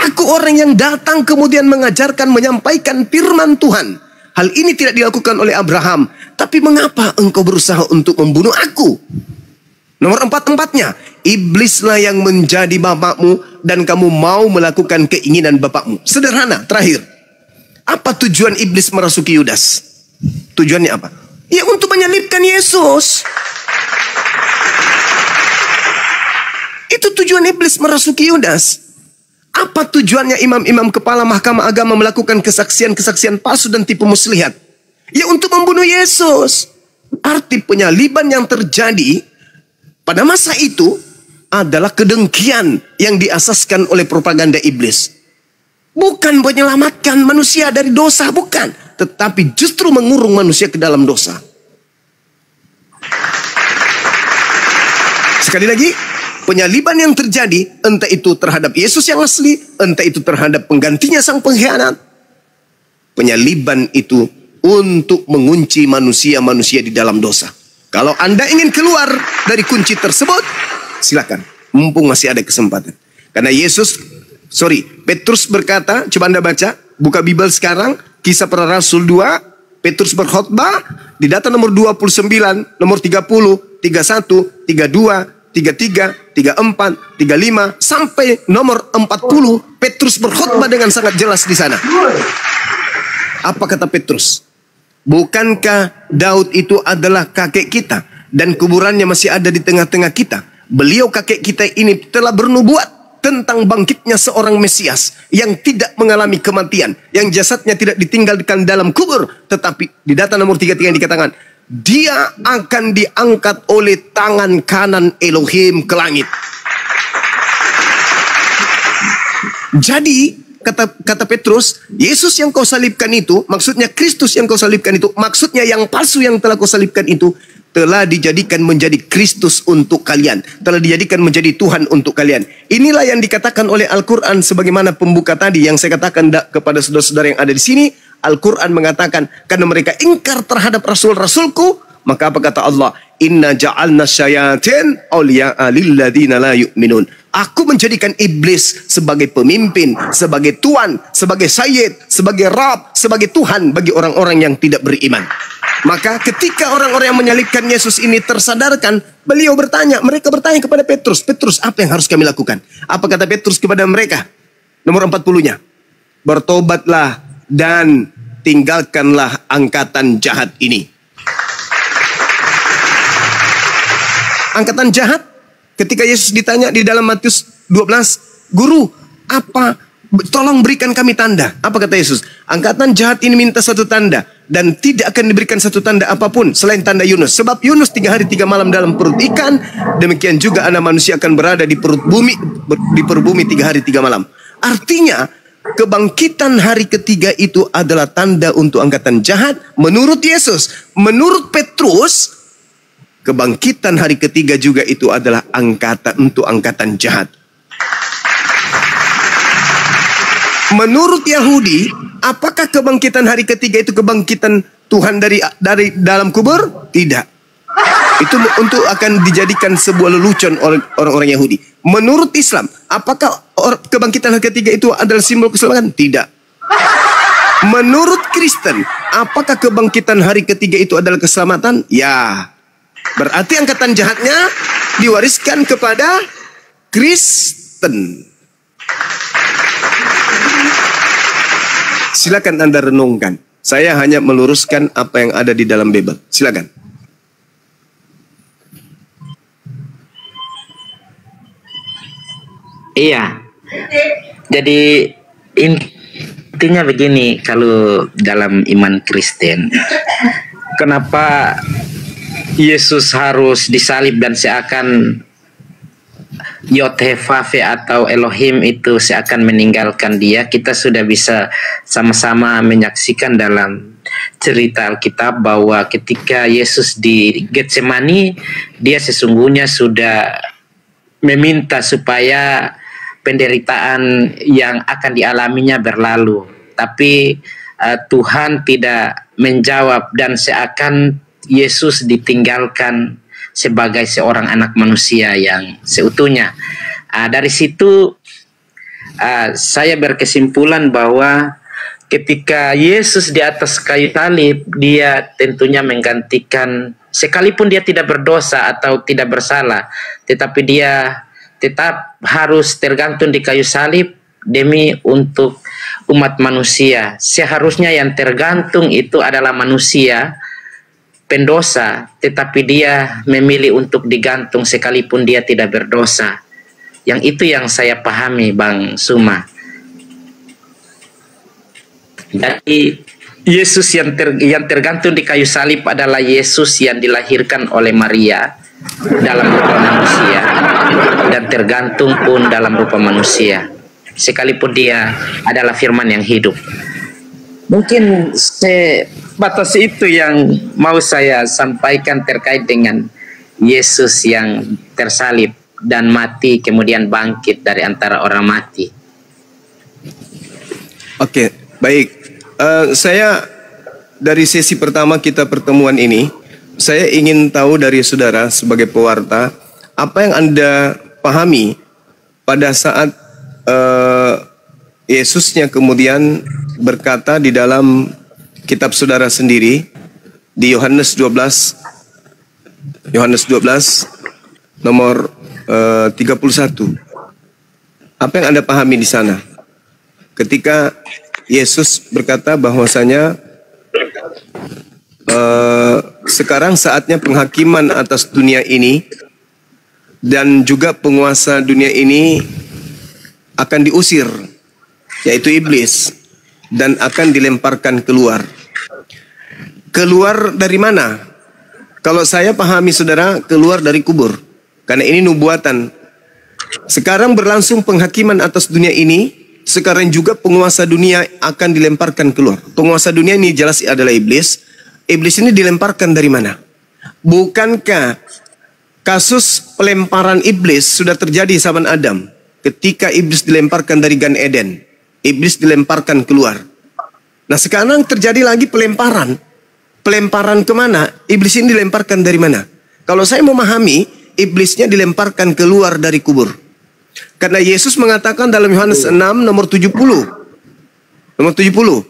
Speaker 1: Aku orang yang datang kemudian mengajarkan, menyampaikan firman Tuhan. Hal ini tidak dilakukan oleh Abraham. Tapi mengapa engkau berusaha untuk membunuh aku? Nomor 4-4-nya. Iblislah yang menjadi bapakmu dan kamu mau melakukan keinginan bapakmu. Sederhana, terakhir. Apa tujuan iblis merasuki Yudas? Tujuannya apa? Ya untuk menyalibkan Yesus. Itu tujuan iblis merasuki Yudas. Apa tujuannya imam-imam kepala mahkamah agama melakukan kesaksian-kesaksian palsu dan tipu muslihat? Ya untuk membunuh Yesus. Arti penyaliban yang terjadi pada masa itu adalah kedengkian yang diasaskan oleh propaganda iblis. Bukan menyelamatkan manusia dari dosa, bukan. Tetapi justru mengurung manusia ke dalam dosa. Sekali lagi, penyaliban yang terjadi, entah itu terhadap Yesus yang asli, entah itu terhadap penggantinya sang pengkhianat. Penyaliban itu untuk mengunci manusia-manusia di dalam dosa. Kalau Anda ingin keluar dari kunci tersebut, silakan. Mumpung masih ada kesempatan. Karena Petrus berkata, coba Anda baca, buka Bible sekarang, Kisah Para Rasul 2, Petrus berkhotbah, di data nomor 29, nomor 30, 31, 32, 33, 34, 35 sampai nomor 40, Petrus berkhotbah dengan sangat jelas di sana. Apa kata Petrus? Bukankah Daud itu adalah kakek kita dan kuburannya masih ada di tengah-tengah kita? Beliau kakek kita ini telah bernubuat tentang bangkitnya seorang Mesias yang tidak mengalami kematian, yang jasadnya tidak ditinggalkan dalam kubur, tetapi di data nomor 33 yang dikatakan, dia akan diangkat oleh tangan kanan Elohim ke langit. Jadi, kata Petrus, Yesus yang kau salibkan itu, maksudnya Kristus yang kau salibkan itu, maksudnya yang palsu yang telah kau salibkan itu, telah dijadikan menjadi Kristus untuk kalian. Telah dijadikan menjadi Tuhan untuk kalian. Inilah yang dikatakan oleh Al-Quran sebagaimana pembuka tadi yang saya katakan kepada saudara-saudara yang ada di sini. Al-Quran mengatakan, karena mereka ingkar terhadap rasul-rasulku, maka apa kata Allah? Inna ja'alna syayatin awliya'a lilladzina la yu'minun. Aku menjadikan iblis sebagai pemimpin, sebagai tuan, sebagai sayyid, sebagai rab, sebagai Tuhan bagi orang-orang yang tidak beriman. Maka ketika orang-orang yang menyalibkan Yesus ini tersadarkan, mereka bertanya kepada Petrus, Petrus, apa yang harus kami lakukan? Apa kata Petrus kepada mereka? Nomor 40-nya. Bertobatlah dan tinggalkanlah angkatan jahat ini. Angkatan jahat, ketika Yesus ditanya di dalam Matius 12, Guru, apa? Tolong berikan kami tanda. Apa kata Yesus? Angkatan jahat ini minta satu tanda, dan tidak akan diberikan satu tanda apapun selain tanda Yunus. Sebab Yunus 3 hari 3 malam dalam perut ikan, demikian juga anak manusia akan berada di perut bumi, di perut bumi 3 hari 3 malam. Artinya, kebangkitan hari ketiga itu adalah tanda untuk angkatan jahat menurut Yesus. Menurut Petrus, kebangkitan hari ketiga juga itu adalah untuk angkatan jahat. Menurut Yahudi, apakah kebangkitan hari ketiga itu kebangkitan Tuhan dari dalam kubur? Tidak. Itu untuk akan dijadikan sebuah lelucon oleh orang-orang Yahudi. Menurut Islam, apakah kebangkitan hari ketiga itu adalah simbol keselamatan? Tidak. Menurut Kristen, apakah kebangkitan hari ketiga itu adalah keselamatan? Ya. Berarti angkatan jahatnya diwariskan kepada Kristen. Silakan Anda renungkan. Saya hanya meluruskan apa yang ada di dalam Bible. Silakan.
Speaker 3: Iya. Jadi intinya begini, kalau dalam iman Kristen, kenapa Yesus harus disalib dan seakan Yod-Heh-Vav-He atau Elohim itu seakan meninggalkan dia? Kita sudah bisa sama-sama menyaksikan dalam cerita Alkitab bahwa ketika Yesus di Getsemani, dia sesungguhnya sudah meminta supaya penderitaan yang akan dialaminya berlalu. Tapi Tuhan tidak menjawab dan seakan Yesus ditinggalkan sebagai seorang anak manusia yang seutuhnya. Dari situ saya berkesimpulan bahwa ketika Yesus di atas kayu salib, dia tentunya menggantikan, sekalipun dia tidak berdosa atau tidak bersalah, tetapi dia tetap harus tergantung di kayu salib demi untuk umat manusia. Seharusnya yang tergantung itu adalah manusia pendosa, tetapi dia memilih untuk digantung sekalipun dia tidak berdosa. Yang itu yang saya pahami, Bang Suma. Jadi Yesus yang tergantung di kayu salib adalah Yesus yang dilahirkan oleh Maria dalam rupa manusia dan tergantung pun dalam rupa manusia, sekalipun dia adalah firman yang hidup. Mungkin sebatas itu yang mau saya sampaikan terkait dengan Yesus yang tersalib dan mati kemudian bangkit dari antara orang mati.
Speaker 1: Oke, baik. Saya dari sesi pertama kita pertemuan ini, saya ingin tahu dari saudara sebagai pewarta, apa yang Anda pahami pada saat Yesusnya kemudian berkata di dalam kitab saudara sendiri di Yohanes 12 nomor 31. Apa yang Anda pahami di sana ketika Yesus berkata bahwasanya sekarang saatnya penghakiman atas dunia ini dan juga penguasa dunia ini akan diusir, yaitu iblis, dan akan dilemparkan keluar. Keluar dari mana? Kalau saya pahami saudara, keluar dari kubur. Karena ini nubuatan. Sekarang berlangsung penghakiman atas dunia ini, sekarang juga penguasa dunia akan dilemparkan keluar. Penguasa dunia ini jelas adalah iblis. Iblis ini dilemparkan dari mana? Bukankah kasus pelemparan iblis sudah terjadi zaman Adam? Ketika iblis dilemparkan dari Gan Eden, iblis dilemparkan keluar. Nah sekarang terjadi lagi pelemparan. Pelemparan kemana? Iblis ini dilemparkan dari mana? Kalau saya memahami, iblisnya dilemparkan keluar dari kubur. Karena Yesus mengatakan dalam Yohanes 6 nomor 70. Nomor 70.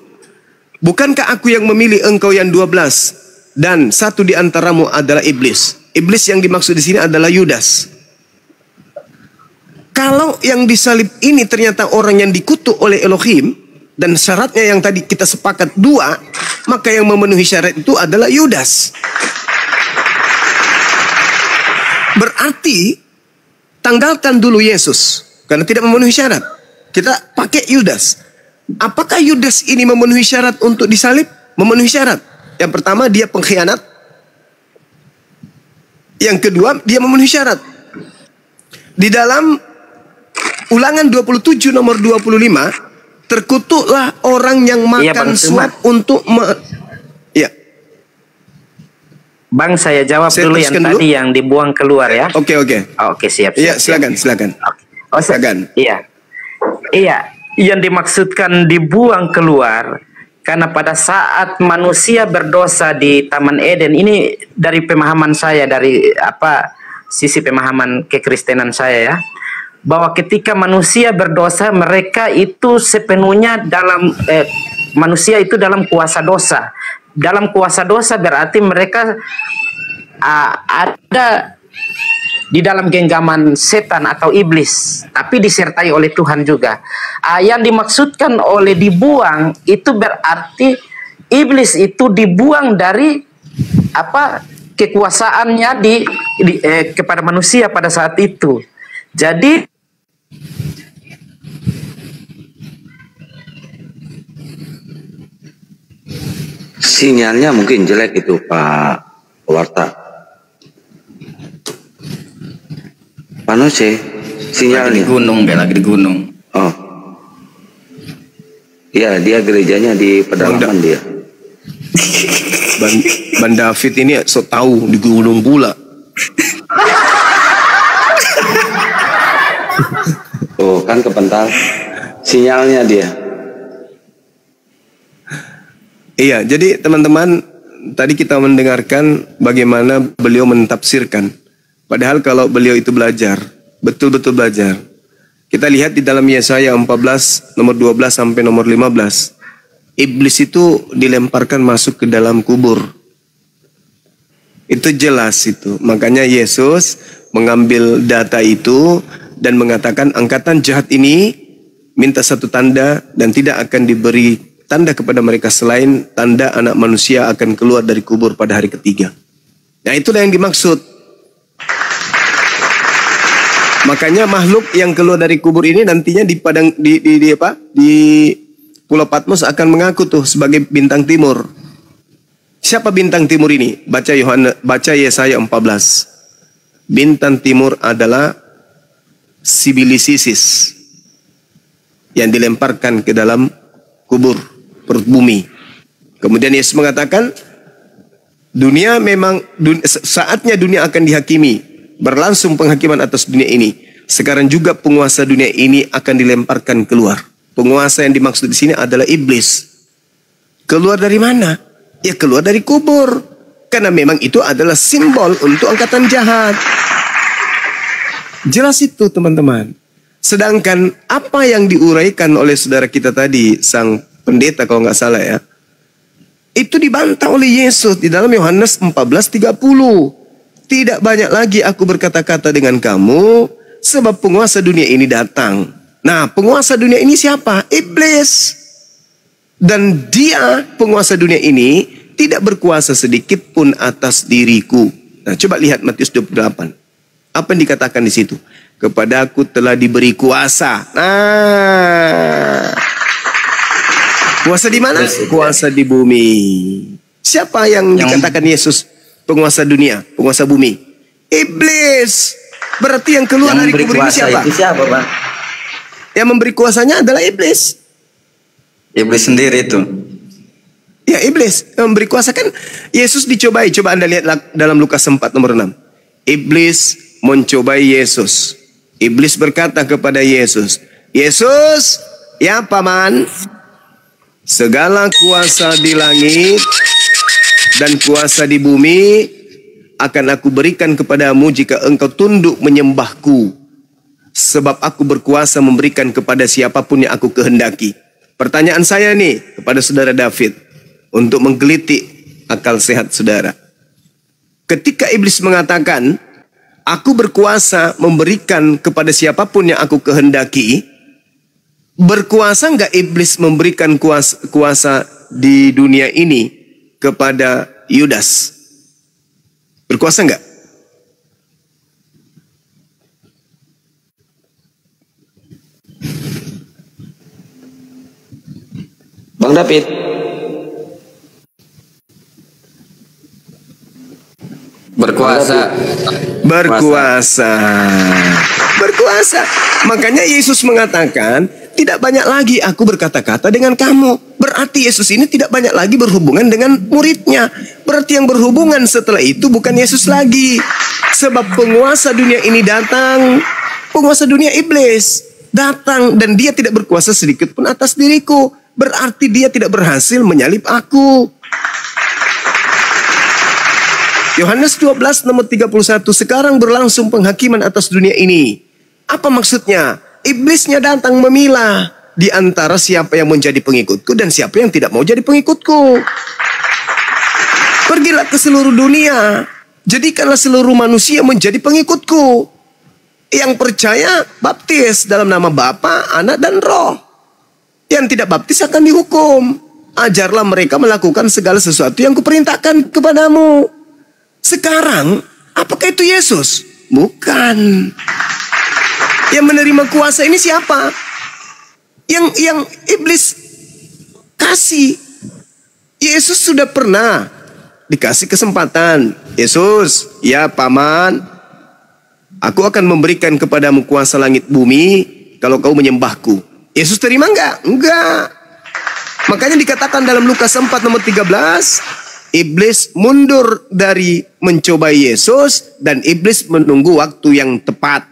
Speaker 1: Bukankah aku yang memilih engkau yang 12 dan satu di antaramu adalah iblis. Iblis yang dimaksud di sini adalah Yudas. Kalau yang disalib ini ternyata orang yang dikutuk oleh Elohim dan syaratnya yang tadi kita sepakat 2, maka yang memenuhi syarat itu adalah Yudas. Berarti tanggalkan dulu Yesus karena tidak memenuhi syarat. Kita pakai Yudas. Apakah Yudas ini memenuhi syarat untuk disalib? Memenuhi syarat. Yang pertama dia pengkhianat. Yang kedua dia memenuhi syarat. Di dalam Ulangan 27 nomor 25, terkutuklah orang yang makan suap untuk ya.
Speaker 3: Bang, saya jawab dulu yang tadi yang dibuang keluar ya.
Speaker 1: Oke.
Speaker 3: Oke, siap.
Speaker 1: Iya, silakan.
Speaker 3: Oh, silakan. Iya. Yang dimaksudkan dibuang keluar karena pada saat manusia berdosa di Taman Eden, ini dari pemahaman saya, dari sisi pemahaman kekristenan saya ya, bahwa ketika manusia berdosa, mereka itu sepenuhnya dalam manusia itu dalam kuasa dosa. Dalam kuasa dosa berarti mereka ada di dalam genggaman setan atau iblis, tapi disertai oleh Tuhan juga. Yang dimaksudkan oleh dibuang itu berarti iblis itu dibuang dari kekuasaannya kepada manusia pada saat itu. Jadi
Speaker 4: sinyalnya mungkin jelek itu Pak Pewarta. Pak Nose, sinyalnya.
Speaker 5: Lagi di gunung.
Speaker 4: Oh. Iya, dia gerejanya di pedalaman dia.
Speaker 1: Ban David ini so tahu di gunung pula.
Speaker 4: Oh, kan kepental sinyalnya dia.
Speaker 1: Iya, jadi teman-teman, tadi kita mendengarkan bagaimana beliau mentafsirkan. Padahal kalau beliau itu belajar, betul-betul belajar. Kita lihat di dalam Yesaya 14, nomor 12 sampai nomor 15. Iblis itu dilemparkan masuk ke dalam kubur. Itu jelas itu. Makanya Yesus mengambil data itu dan mengatakan angkatan jahat ini minta satu tanda dan tidak akan diberi tanda kepada mereka selain tanda anak manusia akan keluar dari kubur pada hari ketiga. Nah itulah yang dimaksud. Makanya makhluk yang keluar dari kubur ini nantinya di padang di apa? Di Pulau Patmos akan mengaku tuh sebagai bintang timur. Siapa bintang timur ini? Baca Yesaya 14. Bintang timur adalah Sibilisisis yang dilemparkan ke dalam kubur perut bumi. Kemudian Yesus mengatakan, dunia memang saatnya dunia akan dihakimi, berlangsung penghakiman atas dunia ini. Sekarang juga penguasa dunia ini akan dilemparkan keluar. Penguasa yang dimaksud di sini adalah iblis. Keluar dari mana? Ya keluar dari kubur. Karena memang itu adalah simbol untuk angkatan jahat. Jelas itu teman-teman. Sedangkan apa yang diuraikan oleh saudara kita tadi, sang pendeta kalau nggak salah ya, itu dibantah oleh Yesus di dalam Yohanes 14:30. Tidak banyak lagi aku berkata-kata dengan kamu, sebab penguasa dunia ini datang. Nah, penguasa dunia ini siapa? Iblis. Dan dia, penguasa dunia ini, tidak berkuasa sedikit pun atas diriku. Nah, coba lihat Matius 28. Apa yang dikatakan di situ? Kepadaku telah diberi kuasa. Nah, kuasa di mana? Kuasa di bumi. Siapa yang dikatakan Yesus penguasa dunia, penguasa bumi? Iblis. Berarti yang keluar dari kubur ini siapa?
Speaker 5: Itu siapa, Bang?
Speaker 1: Yang memberi kuasanya adalah iblis.
Speaker 5: Iblis sendiri itu.
Speaker 1: Ya, iblis yang memberi kuasa. Kan Yesus dicobai. Coba Anda lihat dalam Lukas 4 nomor 6. Iblis mencobai Yesus. Iblis berkata kepada Yesus, Yesus, ya paman, segala kuasa di langit dan kuasa di bumi akan aku berikan kepadamu jika engkau tunduk menyembahku. Sebab aku berkuasa memberikan kepada siapapun yang aku kehendaki. Pertanyaan saya nih kepada saudara David untuk menggelitik akal sehat saudara. Ketika iblis mengatakan, aku berkuasa memberikan kepada siapapun yang aku kehendaki, berkuasa enggak iblis memberikan kuasa di dunia ini kepada Yudas? Berkuasa enggak?
Speaker 4: Bang David.
Speaker 5: Berkuasa.
Speaker 1: Berkuasa. Berkuasa. Makanya Yesus mengatakan, tidak banyak lagi aku berkata-kata dengan kamu. Berarti Yesus ini tidak banyak lagi berhubungan dengan muridnya. Berarti yang berhubungan setelah itu bukan Yesus lagi. Sebab penguasa dunia ini datang. Penguasa dunia iblis datang. Dan dia tidak berkuasa sedikit pun atas diriku. Berarti dia tidak berhasil menyalib aku. Yohanes 12 nomor 31. Sekarang berlangsung penghakiman atas dunia ini. Apa maksudnya? Iblisnya datang memilah di antara siapa yang menjadi pengikutku dan siapa yang tidak mau jadi pengikutku. Pergilah ke seluruh dunia. Jadikanlah seluruh manusia menjadi pengikutku. Yang percaya baptis dalam nama Bapa, Anak dan Roh. Yang tidak baptis akan dihukum. Ajarlah mereka melakukan segala sesuatu yang kuperintahkan kepadamu. Sekarang, apakah itu Yesus? Bukan. Yang menerima kuasa ini siapa? Yang iblis kasih. Yesus sudah pernah dikasih kesempatan. Yesus, ya paman, aku akan memberikan kepadamu kuasa langit bumi kalau kau menyembahku. Yesus terima enggak? Enggak. Makanya dikatakan dalam Lukas 4 nomor 13, iblis mundur dari mencobai Yesus dan iblis menunggu waktu yang tepat.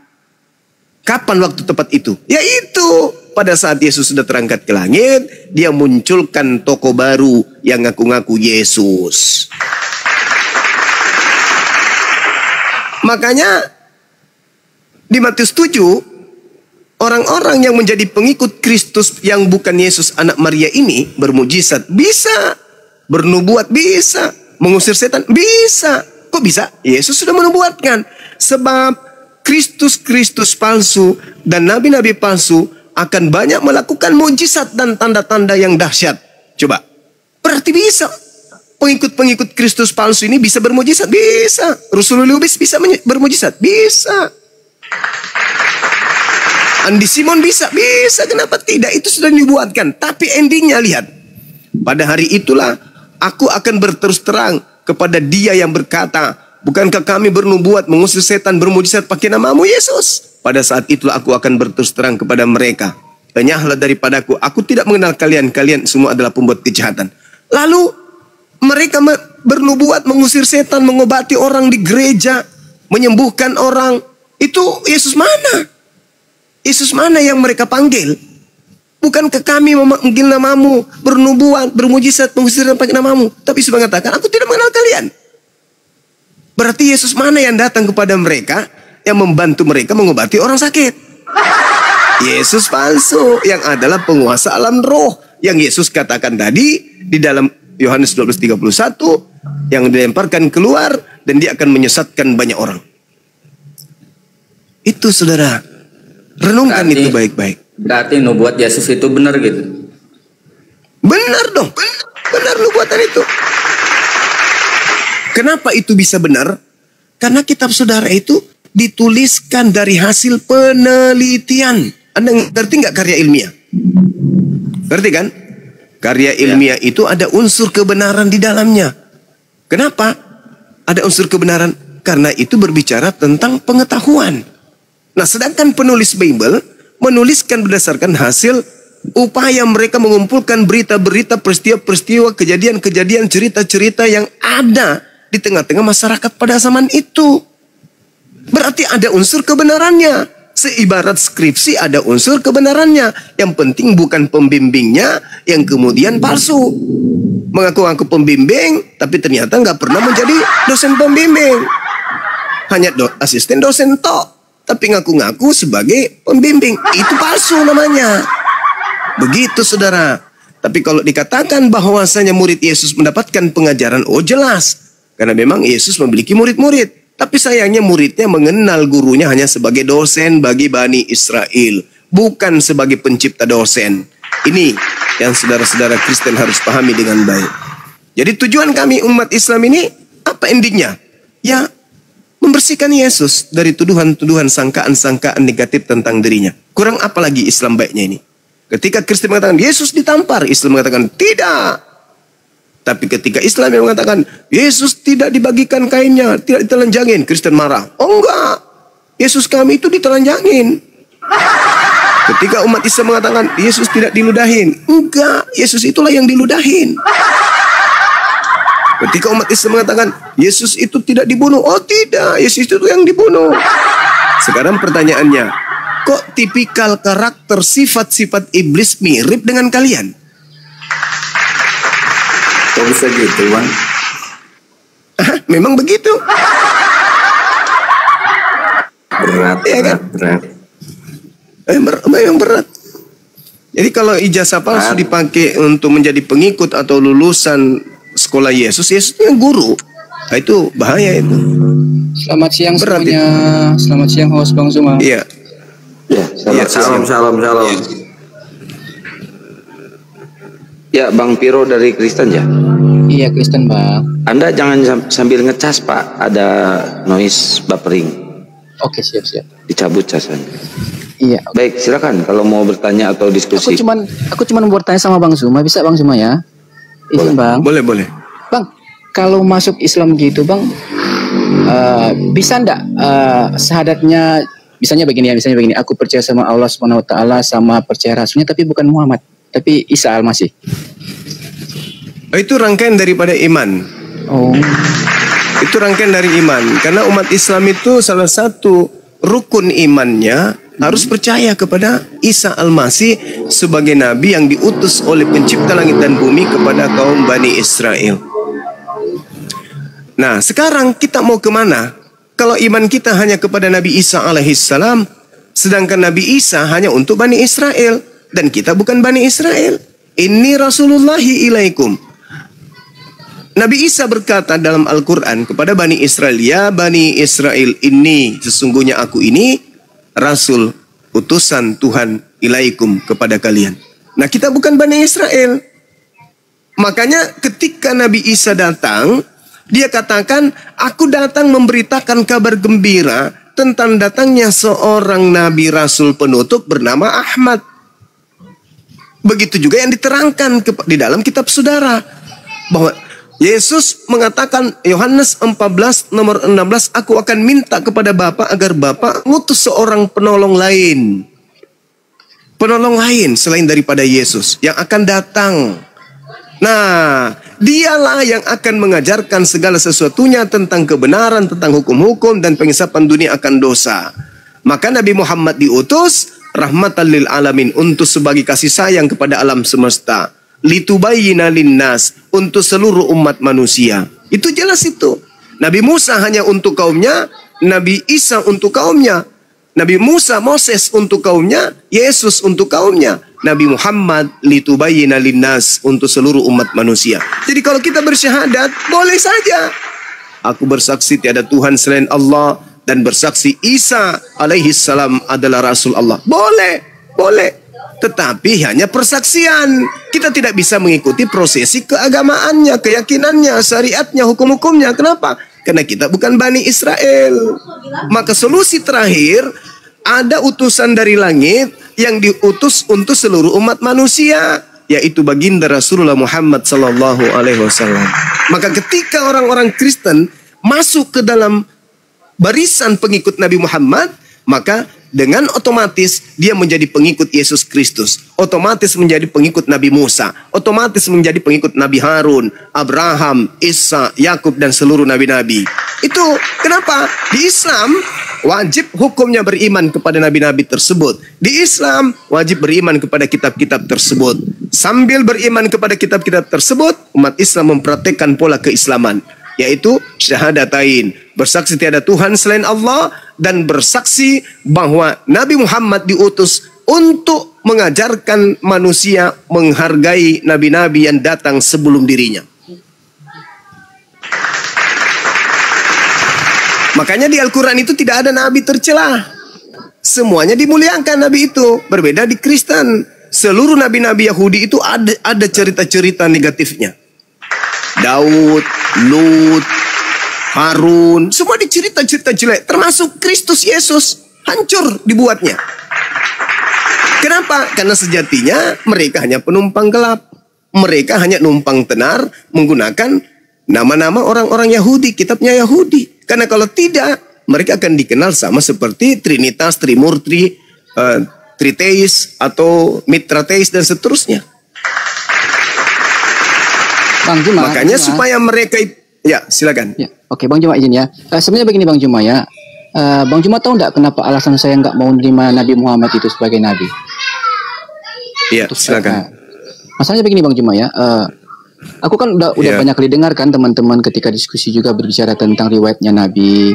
Speaker 1: Kapan waktu tepat itu? Yaitu pada saat Yesus sudah terangkat ke langit, dia munculkan tokoh baru yang ngaku-ngaku Yesus. Makanya di Matius 7, orang-orang yang menjadi pengikut Kristus yang bukan Yesus anak Maria ini bermujizat bisa, bernubuat bisa, mengusir setan bisa. Kok bisa? Yesus sudah menubuatkan. Sebab Kristus palsu dan nabi-nabi palsu akan banyak melakukan mujizat dan tanda-tanda yang dahsyat. Coba. Berarti bisa. Pengikut-pengikut Kristus palsu ini bisa bermujizat? Bisa. Rasulullah bisa bermujizat? Bisa. Andi Simon bisa, kenapa tidak? Itu sudah dibuatkan. Tapi endingnya lihat. Pada hari itulah aku akan berterus terang kepada dia yang berkata, bukankah kami bernubuat mengusir setan bermujizat pakai namamu Yesus? Pada saat itulah aku akan berterus terang kepada mereka. Enyahlah daripadaku, aku tidak mengenal kalian. Kalian semua adalah pembuat kejahatan. Lalu mereka bernubuat mengusir setan, mengobati orang di gereja, menyembuhkan orang. Itu Yesus mana? Yesus mana yang mereka panggil? Bukankah kami memanggil namamu, bernubuat, bermujizat, mengusir pakai namamu? Tapi Yesus mengatakan, aku tidak mengenal kalian. Berarti Yesus mana yang datang kepada mereka, yang membantu mereka mengobati orang sakit? Yesus palsu, yang adalah penguasa alam roh. Yang Yesus katakan tadi, di dalam Yohanes 12:31, yang dilemparkan keluar, dan dia akan menyesatkan banyak orang. Itu saudara. Renungkan
Speaker 5: Berarti,
Speaker 1: itu baik-baik.
Speaker 5: Berarti nubuat Yesus itu benar gitu.
Speaker 1: Benar dong. Benar nubuatan itu. Kenapa itu bisa benar? Karena kitab saudara itu dituliskan dari hasil penelitian. Anda ngerti nggak karya ilmiah? Ngerti kan? Karya ilmiah itu ada unsur kebenaran di dalamnya. Kenapa? Ada unsur kebenaran. Karena itu berbicara tentang pengetahuan. Nah, sedangkan penulis Bible menuliskan berdasarkan hasil upaya mereka mengumpulkan berita-berita, peristiwa-peristiwa, kejadian-kejadian, cerita-cerita yang ada di tengah-tengah masyarakat pada zaman itu. Berarti ada unsur kebenarannya. Seibarat skripsi ada unsur kebenarannya. Yang penting bukan pembimbingnya yang kemudian palsu. Mengaku-ngaku pembimbing, tapi ternyata nggak pernah menjadi dosen pembimbing. Hanya asisten dosen tok. Tapi ngaku-ngaku sebagai pembimbing. Itu palsu namanya. Begitu saudara. Tapi kalau dikatakan bahwasanya murid Yesus mendapatkan pengajaran, oh jelas. Karena memang Yesus memiliki murid-murid. Tapi sayangnya muridnya mengenal gurunya hanya sebagai dosen bagi Bani Israel. Bukan sebagai pencipta dosen. Ini yang saudara-saudara Kristen harus pahami dengan baik. Jadi tujuan kami umat Islam ini, apa endingnya? Ya, membersihkan Yesus dari tuduhan-tuduhan, sangkaan-sangkaan negatif tentang dirinya. Kurang apa lagi Islam baiknya ini? Ketika Kristen mengatakan Yesus ditampar, Islam mengatakan tidak. Tapi ketika Islam yang mengatakan Yesus tidak dibagikan kainnya, tidak ditelanjangin, Kristen marah. Oh enggak, Yesus kami itu ditelanjangin. Ketika umat Islam mengatakan Yesus tidak diludahin, enggak, Yesus itulah yang diludahin. Ketika umat Islam mengatakan Yesus itu tidak dibunuh, oh tidak, Yesus itu yang dibunuh. Sekarang pertanyaannya, kok tipikal karakter sifat-sifat iblis mirip dengan kalian?
Speaker 5: Kok bisa gitu, Bang?
Speaker 1: Memang begitu.
Speaker 5: Berat,
Speaker 1: Ya kan?
Speaker 5: berat.
Speaker 1: Memang berat. Jadi kalau ijazah palsu dipakai untuk menjadi pengikut atau lulusan sekolah Yesus, Yesus itu yang guru. Nah, itu bahaya itu.
Speaker 6: Selamat siang
Speaker 1: Berat
Speaker 6: semuanya. Selamat siang host Bang Zuma.
Speaker 1: Iya.
Speaker 4: Ya, salam. Ya, Bang Piro dari Kristen ya.
Speaker 6: Iya Kristen Bang.
Speaker 4: Anda jangan sambil ngecas Pak, ada noise buffering.
Speaker 6: Oke siap.
Speaker 4: Dicabut casannya.
Speaker 6: Iya.
Speaker 4: Baik, silakan kalau mau bertanya atau diskusi.
Speaker 6: Aku cuman mau bertanya sama Bang Zuma, bisa Bang Zuma ya? Izin Bang.
Speaker 1: Boleh.
Speaker 6: Bang, kalau masuk Islam gitu Bang, bisa ndak syahadatnya misalnya begini, aku percaya sama Allah Subhanahu wa taala, sama percaya rasulnya, tapi bukan Muhammad, tapi Isa Al-Masih.
Speaker 1: Itu rangkaian daripada iman.
Speaker 6: Oh.
Speaker 1: Itu rangkaian dari iman. Karena umat Islam itu salah satu rukun imannya harus percaya kepada Isa Al-Masih sebagai nabi yang diutus oleh pencipta langit dan bumi kepada kaum Bani Israel. Nah, sekarang kita mau kemana? Kalau iman kita hanya kepada Nabi Isa alaihissalam, sedangkan Nabi Isa hanya untuk Bani Israel, dan kita bukan Bani Israel. Inni Rasulullahi ilaikum. Nabi Isa berkata dalam Al-Quran kepada Bani Israel, ya Bani Israel, ini sesungguhnya aku ini Rasul utusan Tuhan ilaikum kepada kalian. Nah, kita bukan Bani Israel. Makanya ketika Nabi Isa datang, dia katakan, aku datang memberitakan kabar gembira tentang datangnya seorang nabi rasul penutup bernama Ahmad. Begitu juga yang diterangkan di dalam kitab saudara, bahwa Yesus mengatakan, Yohanes 14 nomor 16, aku akan minta kepada Bapa agar Bapa ngutus seorang penolong lain. Penolong lain selain daripada Yesus yang akan datang. Nah, dialah yang akan mengajarkan segala sesuatunya tentang kebenaran, tentang hukum-hukum dan pengisapan dunia akan dosa. Maka Nabi Muhammad diutus rahmatan lil alamin, untuk sebagai kasih sayang kepada alam semesta. Litubayyina linnas, untuk seluruh umat manusia. Itu jelas itu. Nabi Musa hanya untuk kaumnya, Nabi Isa untuk kaumnya. Nabi Musa, Moses untuk kaumnya, Yesus untuk kaumnya. Nabi Muhammad litubayyina linnas, untuk seluruh umat manusia. Jadi kalau kita bersyahadat, boleh saja. Aku bersaksi tiada Tuhan selain Allah, dan bersaksi Isa alaihi salam adalah Rasul Allah. Boleh, boleh. Tetapi hanya persaksian. Kita tidak bisa mengikuti prosesi keagamaannya, keyakinannya, syariatnya, hukum-hukumnya. Kenapa? Karena kita bukan Bani Israel. Maka solusi terakhir, ada utusan dari langit yang diutus untuk seluruh umat manusia, yaitu baginda Rasulullah Muhammad sallallahu alaihi wasallam. Maka ketika orang-orang Kristen masuk ke dalam barisan pengikut Nabi Muhammad, maka dengan otomatis dia menjadi pengikut Yesus Kristus, otomatis menjadi pengikut Nabi Musa, otomatis menjadi pengikut Nabi Harun, Abraham, Isa, Yakub dan seluruh nabi-nabi. Itu kenapa di Islam wajib hukumnya beriman kepada nabi-nabi tersebut. Di Islam wajib beriman kepada kitab-kitab tersebut. Sambil beriman kepada kitab-kitab tersebut, umat Islam mempraktekkan pola keislaman, yaitu syahadatain, bersaksi tiada Tuhan selain Allah, dan bersaksi bahwa Nabi Muhammad diutus untuk mengajarkan manusia menghargai nabi-nabi yang datang sebelum dirinya. Makanya di Al-Quran itu tidak ada nabi tercela. Semuanya dimuliakan nabi itu. Berbeda di Kristen. Seluruh nabi-nabi Yahudi itu ada cerita-cerita negatifnya. Daud, Lut, Harun, semua dicerita-cerita jelek. Termasuk Kristus Yesus, hancur dibuatnya. Kenapa? Karena sejatinya mereka hanya penumpang gelap. Mereka hanya numpang tenar menggunakan nama-nama orang-orang Yahudi, kitabnya Yahudi. Karena kalau tidak, mereka akan dikenal sama seperti Trinitas, Trimurti, Triteis, atau Mitrateis, dan seterusnya.
Speaker 6: Bang Juma,
Speaker 1: makanya supaya mereka, ya silakan.
Speaker 6: Ya, oke Bang Juma izin ya. Sebenarnya begini Bang Juma ya. Bang Juma tahu nggak kenapa alasan saya nggak mau menerima Nabi Muhammad itu sebagai nabi?
Speaker 1: Iya, silakan.
Speaker 6: Masalahnya begini Bang Juma ya. Aku kan udah banyak kali dengar kan teman-teman ketika diskusi juga berbicara tentang riwayatnya Nabi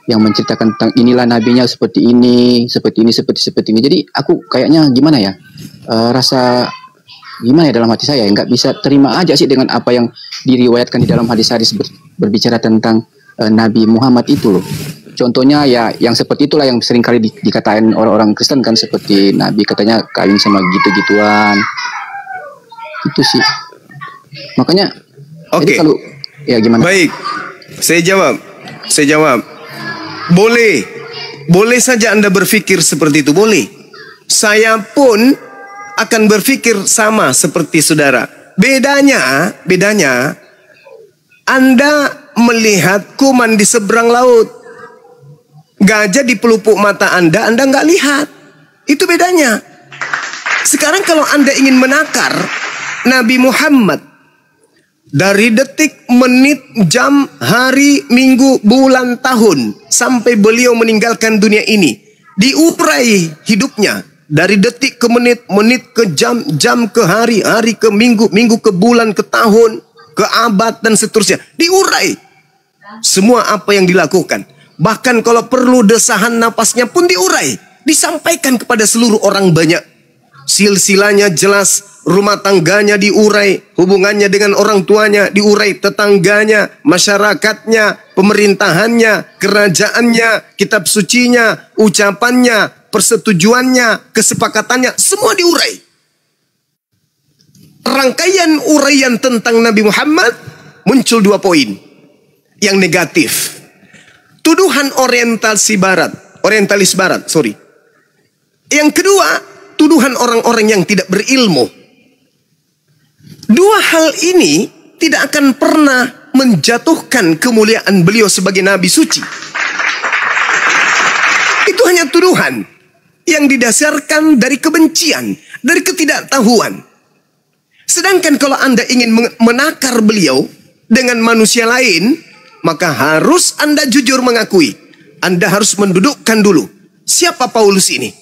Speaker 6: yang menceritakan tentang inilah nabinya seperti ini, seperti ini, seperti ini. Jadi aku kayaknya gimana ya? Rasa gimana ya dalam hati saya, nggak bisa terima aja sih dengan apa yang diriwayatkan di dalam hadis-hadis berbicara tentang Nabi Muhammad itu loh. Contohnya ya yang seperti itulah yang sering kali dikatain orang-orang Kristen kan, seperti Nabi katanya kawin sama gitu-gituan. Itu sih. Makanya
Speaker 1: oke.
Speaker 6: Kalau ya gimana?
Speaker 1: Baik. Saya jawab. Boleh saja Anda berpikir seperti itu, boleh. Saya pun akan berpikir sama seperti saudara. Bedanya Anda melihat kuman di seberang laut. Gajah di pelupuk mata Anda nggak lihat. Itu bedanya. Sekarang kalau Anda ingin menakar Nabi Muhammad dari detik, menit, jam, hari, minggu, bulan, tahun sampai beliau meninggalkan dunia ini, diurai hidupnya dari detik ke menit, menit ke jam, jam ke hari, hari ke minggu, minggu ke bulan, ke tahun, ke abad dan seterusnya. Diurai semua apa yang dilakukan. Bahkan kalau perlu desahan napasnya pun diurai, disampaikan kepada seluruh orang banyak. Silsilanya jelas, rumah tangganya diurai, hubungannya dengan orang tuanya diurai, tetangganya, masyarakatnya, pemerintahannya, kerajaannya, kitab sucinya, ucapannya, persetujuannya, kesepakatannya, semua diurai. Rangkaian uraian tentang Nabi Muhammad muncul 2 poin yang negatif. tuduhan orientalis barat, sorry. Yang kedua, tuduhan orang-orang yang tidak berilmu. Dua hal ini tidak akan pernah menjatuhkan kemuliaan beliau sebagai nabi suci. Itu hanya tuduhan yang didasarkan dari kebencian, dari ketidaktahuan. Sedangkan kalau Anda ingin menakar beliau dengan manusia lain, maka harus Anda jujur mengakui. Anda harus mendudukkan dulu, siapa Paulus ini?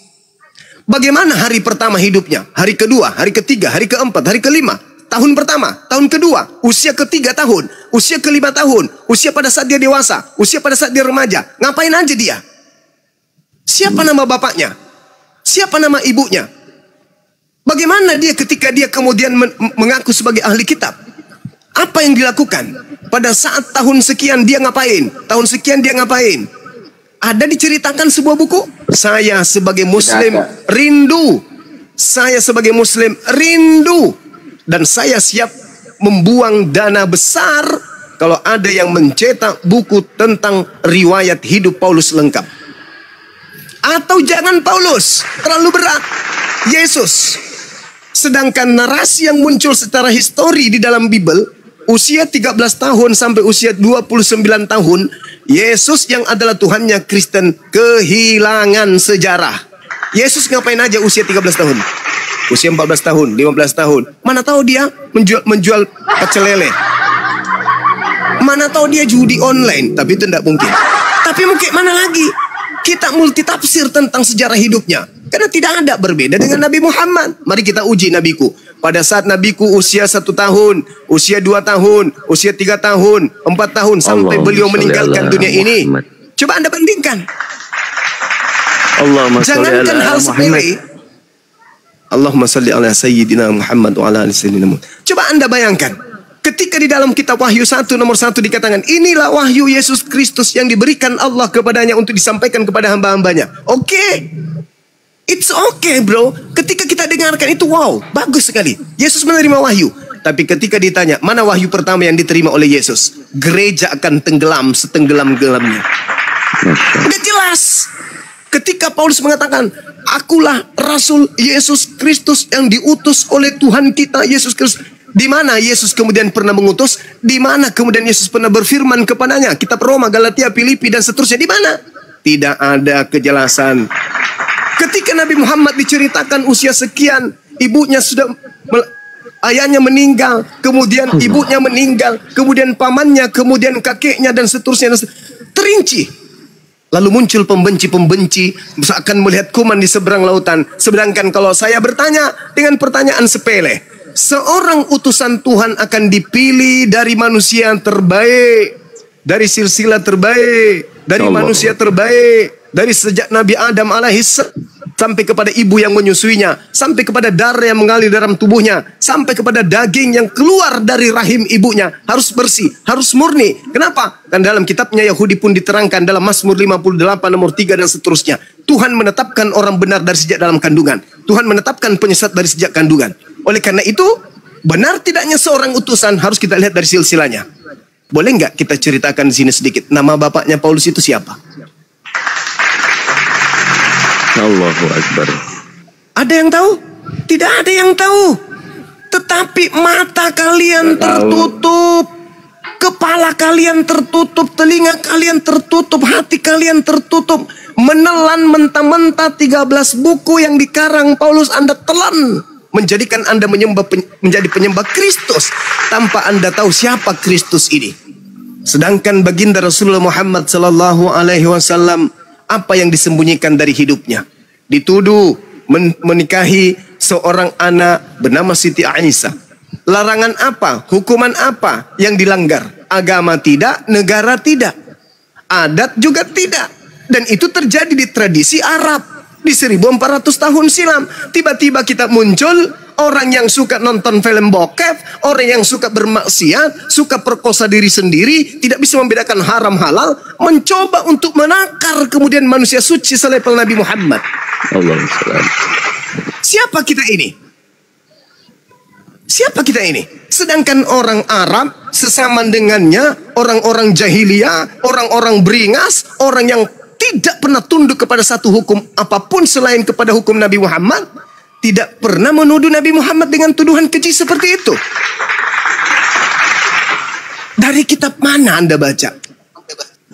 Speaker 1: Bagaimana hari pertama hidupnya? Hari kedua, hari ketiga, hari keempat, hari kelima. Tahun pertama, tahun kedua, usia ketiga tahun, usia kelima tahun, usia pada saat dia dewasa, usia pada saat dia remaja. Ngapain aja dia? Siapa nama bapaknya? Siapa nama ibunya? Bagaimana dia ketika dia kemudian mengaku sebagai ahli kitab? Apa yang dilakukan? Pada saat tahun sekian dia ngapain? Tahun sekian dia ngapain? Ada diceritakan sebuah buku? Saya sebagai muslim rindu. Saya sebagai muslim rindu. Dan saya siap membuang dana besar kalau ada yang mencetak buku tentang riwayat hidup Paulus lengkap. Atau jangan Paulus, terlalu berat. Yesus. Sedangkan narasi yang muncul secara histori di dalam Bible, usia 13 tahun sampai usia 29 tahun, Yesus yang adalah Tuhannya Kristen kehilangan sejarah. Yesus ngapain aja usia 13 tahun? Usia 14 tahun, 15 tahun. Mana tahu dia menjual pecel lele. Mana tahu dia judi online, tapi itu tidak mungkin. Tapi mungkin mana lagi? Kita multitafsir tentang sejarah hidupnya. Karena tidak ada berbeda dengan Nabi Muhammad. Mari kita uji nabiku. Pada saat nabiku usia 1 tahun, usia 2 tahun, usia 3 tahun, 4 tahun, sampai beliau meninggalkan dunia ini. Coba Anda bandingkan. Jangankan hal sepele. Allahumma salli ala sayyidina Muhammad wa ala ali sayyidina Muhammad. Coba Anda bayangkan. Ketika di dalam kitab Wahyu 1 nomor 1 dikatakan, inilah wahyu Yesus Kristus yang diberikan Allah kepadanya untuk disampaikan kepada hamba-hambanya. Oke. It's okay bro. Ketika kita dengarkan itu, wow, bagus sekali. Yesus menerima wahyu. Tapi ketika ditanya, mana wahyu pertama yang diterima oleh Yesus? Gereja akan tenggelam setenggelam-gelamnya. Udah jelas. Ketika Paulus mengatakan, akulah Rasul Yesus Kristus yang diutus oleh Tuhan kita Yesus Kristus. Di mana Yesus kemudian pernah mengutus? Di mana kemudian Yesus pernah berfirman kepadanya? Kitab Roma, Galatia, Filipi dan seterusnya. Di mana? Tidak ada kejelasan. Ketika Nabi Muhammad diceritakan usia sekian, ibunya sudah ayahnya meninggal, kemudian ibunya meninggal, kemudian pamannya, kemudian kakeknya dan seterusnya. Terinci. Lalu muncul pembenci-pembenci seakan melihat kuman di seberang lautan. Sedangkan kalau saya bertanya dengan pertanyaan sepele, seorang utusan Tuhan akan dipilih dari manusia yang terbaik, dari silsilah terbaik, dari manusia terbaik, dari sejak Nabi Adam alaihissalam sampai kepada ibu yang menyusuinya, sampai kepada darah yang mengalir dalam tubuhnya, sampai kepada daging yang keluar dari rahim ibunya, harus bersih, harus murni. Kenapa? Dan dalam kitabnya Yahudi pun diterangkan dalam Mazmur 58 nomor 3 dan seterusnya. Tuhan menetapkan orang benar dari sejak dalam kandungan. Tuhan menetapkan penyesat dari sejak kandungan. Oleh karena itu, benar tidaknya seorang utusan harus kita lihat dari silsilahnya. Boleh nggak kita ceritakan di sini sedikit? Nama bapaknya Paulus itu siapa?
Speaker 4: Allahu Akbar.
Speaker 1: Ada yang tahu? Tidak ada yang tahu. Tetapi mata kalian tertutup, kepala kalian tertutup, telinga kalian tertutup, hati kalian tertutup. Menelan mentah-mentah 13 buku yang dikarang Paulus Anda telan. Menjadikan Anda menjadi penyembah Kristus tanpa Anda tahu siapa Kristus ini. Sedangkan baginda Rasulullah Muhammad sallallahu alaihi wasallam, apa yang disembunyikan dari hidupnya? Dituduh menikahi seorang anak bernama Siti Aisyah. Larangan apa? Hukuman apa yang dilanggar? Agama tidak, negara tidak, adat juga tidak. Dan itu terjadi di tradisi Arab di 1400 tahun silam. Tiba-tiba kita muncul orang yang suka nonton film bokep, orang yang suka bermaksiat, suka perkosa diri sendiri, tidak bisa membedakan haram halal, mencoba untuk menakar kemudian manusia suci selevel Nabi Muhammad.
Speaker 4: Allahumma shalli.
Speaker 1: Siapa kita ini? Siapa kita ini? Sedangkan orang Arab sesama dengannya, orang-orang jahiliyah, orang-orang beringas, orang yang tidak pernah tunduk kepada satu hukum apapun selain kepada hukum Nabi Muhammad, tidak pernah menuduh Nabi Muhammad dengan tuduhan keji seperti itu. Dari kitab mana Anda baca?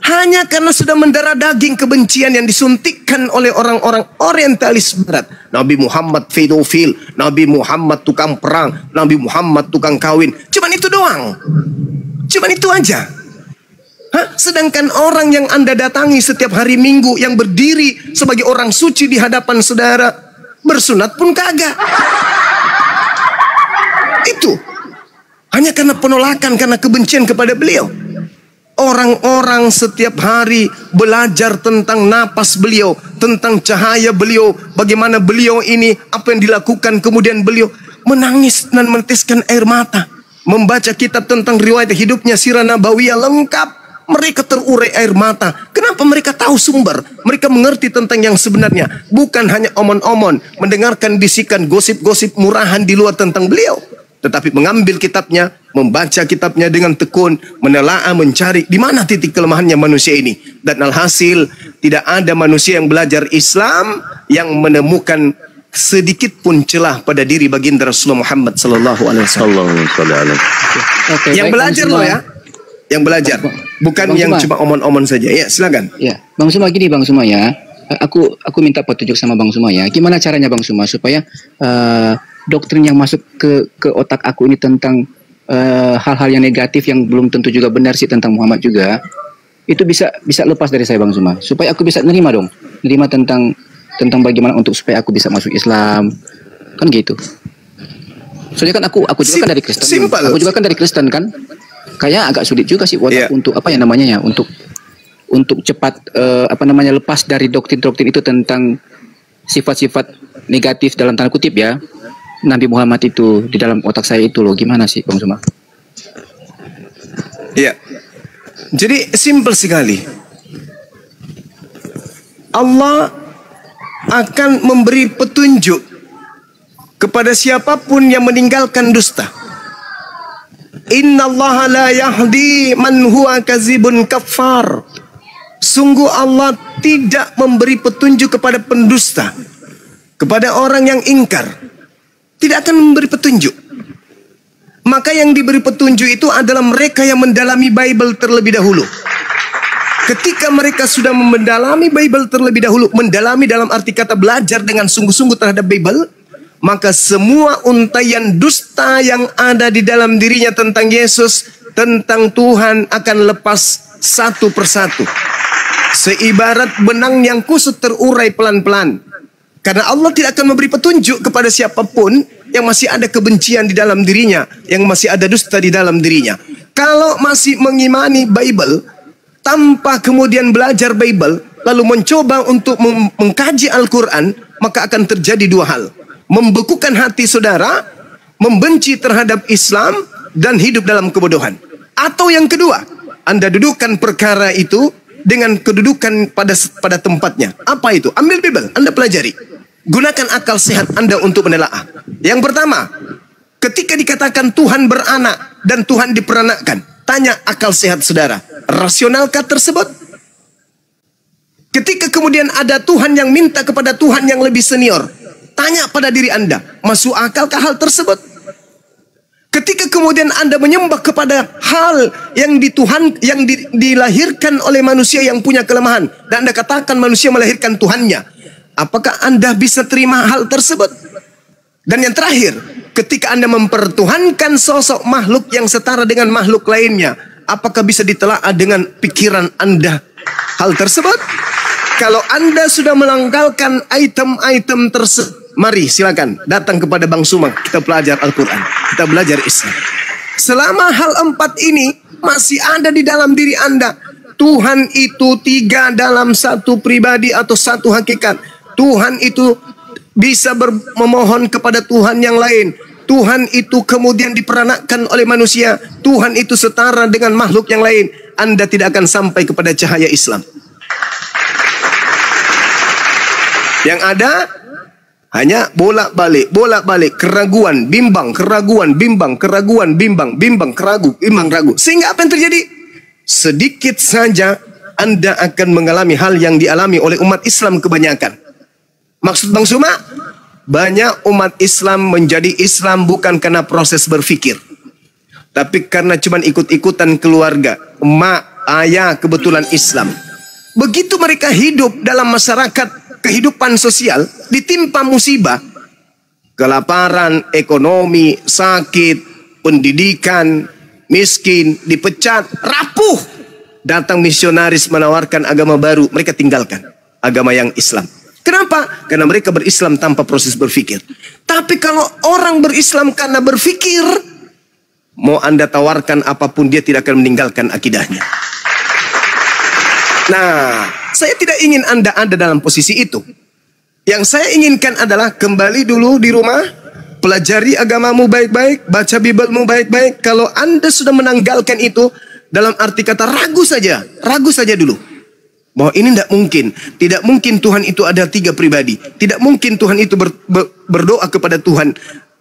Speaker 1: Hanya karena sudah mendarah daging kebencian yang disuntikkan oleh orang-orang orientalis barat. Nabi Muhammad pedofil, Nabi Muhammad tukang perang, Nabi Muhammad tukang kawin. Cuman itu doang. Cuman itu aja. Sedangkan orang yang Anda datangi setiap hari Minggu, yang berdiri sebagai orang suci di hadapan saudara, bersunat pun kagak. Itu hanya karena penolakan, karena kebencian kepada beliau. Orang-orang setiap hari belajar tentang napas beliau, tentang cahaya beliau, bagaimana beliau ini, apa yang dilakukan, kemudian beliau menangis dan meneteskan air mata. Membaca kitab tentang riwayat hidupnya, Sirah Nabawiyah lengkap, mereka terurai air mata. Kenapa? Mereka tahu sumber, mereka mengerti tentang yang sebenarnya, bukan hanya omon-omon, mendengarkan bisikan gosip-gosip murahan di luar tentang beliau, tetapi mengambil kitabnya, membaca kitabnya dengan tekun, menelaah, mencari di mana titik kelemahannya manusia ini. Dan alhasil, tidak ada manusia yang belajar Islam yang menemukan sedikit pun celah pada diri baginda Rasulullah Muhammad sallallahu alaihi wasallam. Yang belajar loh ya. Yang belajar, bukan
Speaker 6: Bang
Speaker 1: yang
Speaker 6: Suma.
Speaker 1: cuma omon-omon saja. Ya, silakan.
Speaker 6: Ya, Bang Suma, gini Bang Suma ya. Aku minta petunjuk sama Bang Suma ya. Gimana caranya Bang Suma supaya doktrin yang masuk ke otak aku ini tentang hal-hal yang negatif yang belum tentu juga benar sih tentang Muhammad juga, itu bisa lepas dari saya Bang Suma, supaya aku bisa nerima tentang bagaimana untuk supaya aku bisa masuk Islam, kan gitu. Soalnya kan aku juga kan dari Kristen.
Speaker 1: Simple.
Speaker 6: Aku juga kan dari Kristen kan. Kayak agak sulit juga sih
Speaker 1: Yeah.
Speaker 6: untuk apa ya namanya ya, untuk cepat lepas dari doktrin-doktrin itu tentang sifat-sifat negatif dalam tanda kutip ya Nabi Muhammad itu di dalam otak saya itu loh. Gimana sih Bang Suma?
Speaker 1: Ya. Jadi simpel sekali. Allah akan memberi petunjuk kepada siapapun yang meninggalkan dusta. Innallaha la yahdi man huwa kazibun kafar. Sungguh Allah tidak memberi petunjuk kepada pendusta, kepada orang yang ingkar. Tidak akan memberi petunjuk. Maka yang diberi petunjuk itu adalah mereka yang mendalami Bible terlebih dahulu. Ketika mereka sudah mendalami Bible terlebih dahulu, mendalami dalam arti kata belajar dengan sungguh-sungguh terhadap Bible, maka semua untaian dusta yang ada di dalam dirinya tentang Yesus, tentang Tuhan akan lepas satu persatu. Seibarat benang yang kusut terurai pelan-pelan. Karena Allah tidak akan memberi petunjuk kepada siapapun yang masih ada kebencian di dalam dirinya, yang masih ada dusta di dalam dirinya. Kalau masih mengimani Bible, tanpa kemudian belajar Bible, lalu mencoba untuk mengkaji Al-Quran, maka akan terjadi dua hal. Membekukan hati saudara, membenci terhadap Islam, dan hidup dalam kebodohan. Atau yang kedua, Anda dudukkan perkara itu dengan kedudukan pada tempatnya. Apa itu? Ambil Bible, Anda pelajari. Gunakan akal sehat Anda untuk menelaah. Yang pertama, ketika dikatakan Tuhan beranak dan Tuhan diperanakkan, tanya akal sehat saudara, rasionalkah tersebut? Ketika kemudian ada Tuhan yang minta kepada Tuhan yang lebih senior, tanya pada diri Anda, masuk akalkah hal tersebut? Ketika kemudian Anda menyembah kepada hal yang dilahirkan oleh manusia yang punya kelemahan, dan Anda katakan manusia melahirkan Tuhannya, apakah Anda bisa terima hal tersebut? Dan yang terakhir, ketika Anda mempertuhankan sosok makhluk yang setara dengan makhluk lainnya, apakah bisa ditelaah dengan pikiran Anda hal tersebut? Kalau Anda sudah melanggalkan item-item tersebut, mari silakan datang kepada Bang Suma, kita belajar Al-Quran, kita belajar Islam. Selama hal empat ini masih ada di dalam diri Anda, Tuhan itu tiga dalam satu pribadi atau satu hakikat. Tuhan itu bisa memohon kepada Tuhan yang lain. Tuhan itu kemudian diperanakkan oleh manusia. Tuhan itu setara dengan makhluk yang lain. Anda tidak akan sampai kepada cahaya Islam. Yang ada Hanya bolak-balik, keraguan, bimbang, ragu. Sehingga apa yang terjadi? Sedikit saja Anda akan mengalami hal yang dialami oleh umat Islam kebanyakan. Maksud Bang Suma, banyak umat Islam menjadi Islam bukan karena proses berpikir, tapi karena cuman ikut-ikutan keluarga, emak, ayah kebetulan Islam. Begitu mereka hidup dalam masyarakat kehidupan sosial, ditimpa musibah, kelaparan, ekonomi, sakit, pendidikan, miskin, dipecat, rapuh. Datang misionaris menawarkan agama baru, mereka tinggalkan agama yang Islam. Kenapa? Karena mereka berislam tanpa proses berpikir. Tapi kalau orang berislam karena berpikir, mau Anda tawarkan apapun, dia tidak akan meninggalkan akidahnya. Nah, saya tidak ingin Anda ada dalam posisi itu. Yang saya inginkan adalah kembali dulu di rumah, pelajari agamamu baik-baik, baca Bibelmu baik-baik. Kalau Anda sudah menanggalkan itu, dalam arti kata ragu saja dulu. Bahwa ini tidak mungkin Tuhan itu ada 3 pribadi. Tidak mungkin Tuhan itu berdoa kepada Tuhan.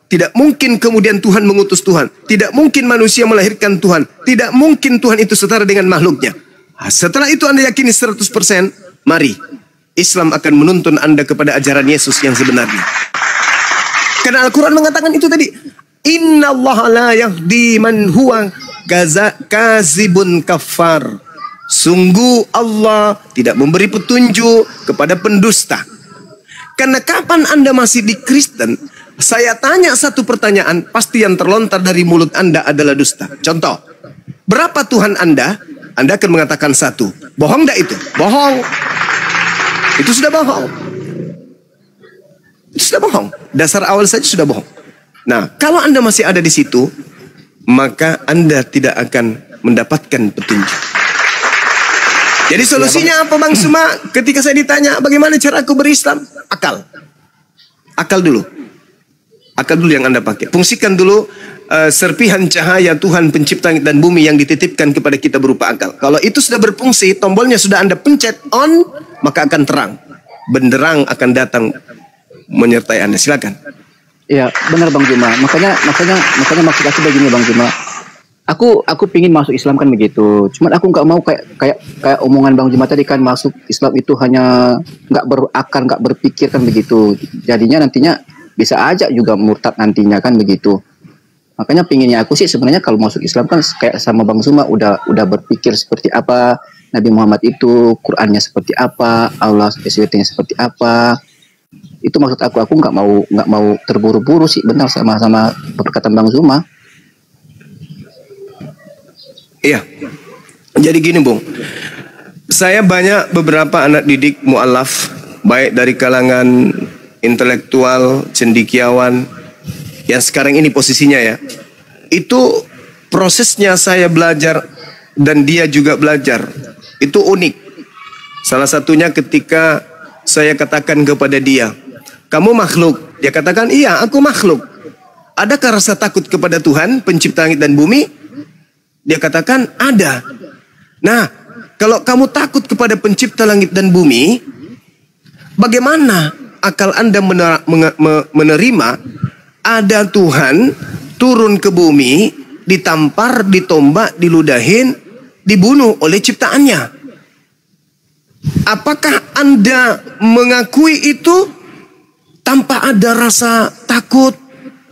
Speaker 1: Tidak mungkin kemudian Tuhan mengutus Tuhan. Tidak mungkin manusia melahirkan Tuhan. Tidak mungkin Tuhan itu setara dengan makhluknya. Setelah itu Anda yakini 100%, mari Islam akan menuntun Anda kepada ajaran Yesus yang sebenarnya. Karena Al-Quran mengatakan itu tadi. Inna Allah la yahdi man huwa kazibun kafar. Sungguh Allah tidak memberi petunjuk kepada pendusta. Karena kapan Anda masih di Kristen, saya tanya satu pertanyaan, pasti yang terlontar dari mulut Anda adalah dusta. Contoh, berapa Tuhan Anda? Anda akan mengatakan 1. Bohong enggak itu? Bohong. Itu sudah bohong. Itu sudah bohong. Dasar awal saja sudah bohong. Nah, kalau Anda masih ada di situ, maka Anda tidak akan mendapatkan petunjuk. Jadi solusinya apa Bang Suma? Ketika saya ditanya bagaimana cara aku berislam? Akal. Akal dulu. Akal dulu yang Anda pakai. Fungsikan dulu serpihan cahaya Tuhan pencipta langit dan bumi yang dititipkan kepada kita berupa akal. Kalau itu sudah berfungsi, tombolnya sudah Anda pencet on, maka akan terang. Benderang akan datang menyertai Anda. Silakan.
Speaker 6: Ya, benar Bang Juma. Makanya maksud aku begini Bang Juma. Aku pingin masuk Islam kan begitu. Cuman aku nggak mau kayak omongan Bang Juma tadi kan, masuk Islam itu hanya nggak berakal, nggak berpikir kan begitu. Jadinya nantinya bisa aja juga murtad nantinya kan begitu. Makanya pinginnya aku sih sebenarnya kalau masuk Islam kan kayak sama Bang Suma udah berpikir seperti apa Nabi Muhammad itu, Qurannya seperti apa, Allah SWT-nya seperti apa. Itu maksud aku nggak mau terburu-buru sih, benar sama perkataan Bang Suma.
Speaker 1: Iya. Jadi gini, Bung. Saya banyak beberapa anak didik mu'alaf, baik dari kalangan intelektual, cendekiawan, yang sekarang ini posisinya ya. Itu prosesnya saya belajar dan dia juga belajar. Itu unik. Salah satunya ketika saya katakan kepada dia, kamu makhluk. Dia katakan, iya aku makhluk. Adakah rasa takut kepada Tuhan, pencipta langit dan bumi? Dia katakan, ada. Nah, kalau kamu takut kepada pencipta langit dan bumi, bagaimana akal Anda menerima ada Tuhan turun ke bumi, ditampar, ditombak, diludahin, dibunuh oleh ciptaannya? Apakah Anda mengakui itu tanpa ada rasa takut,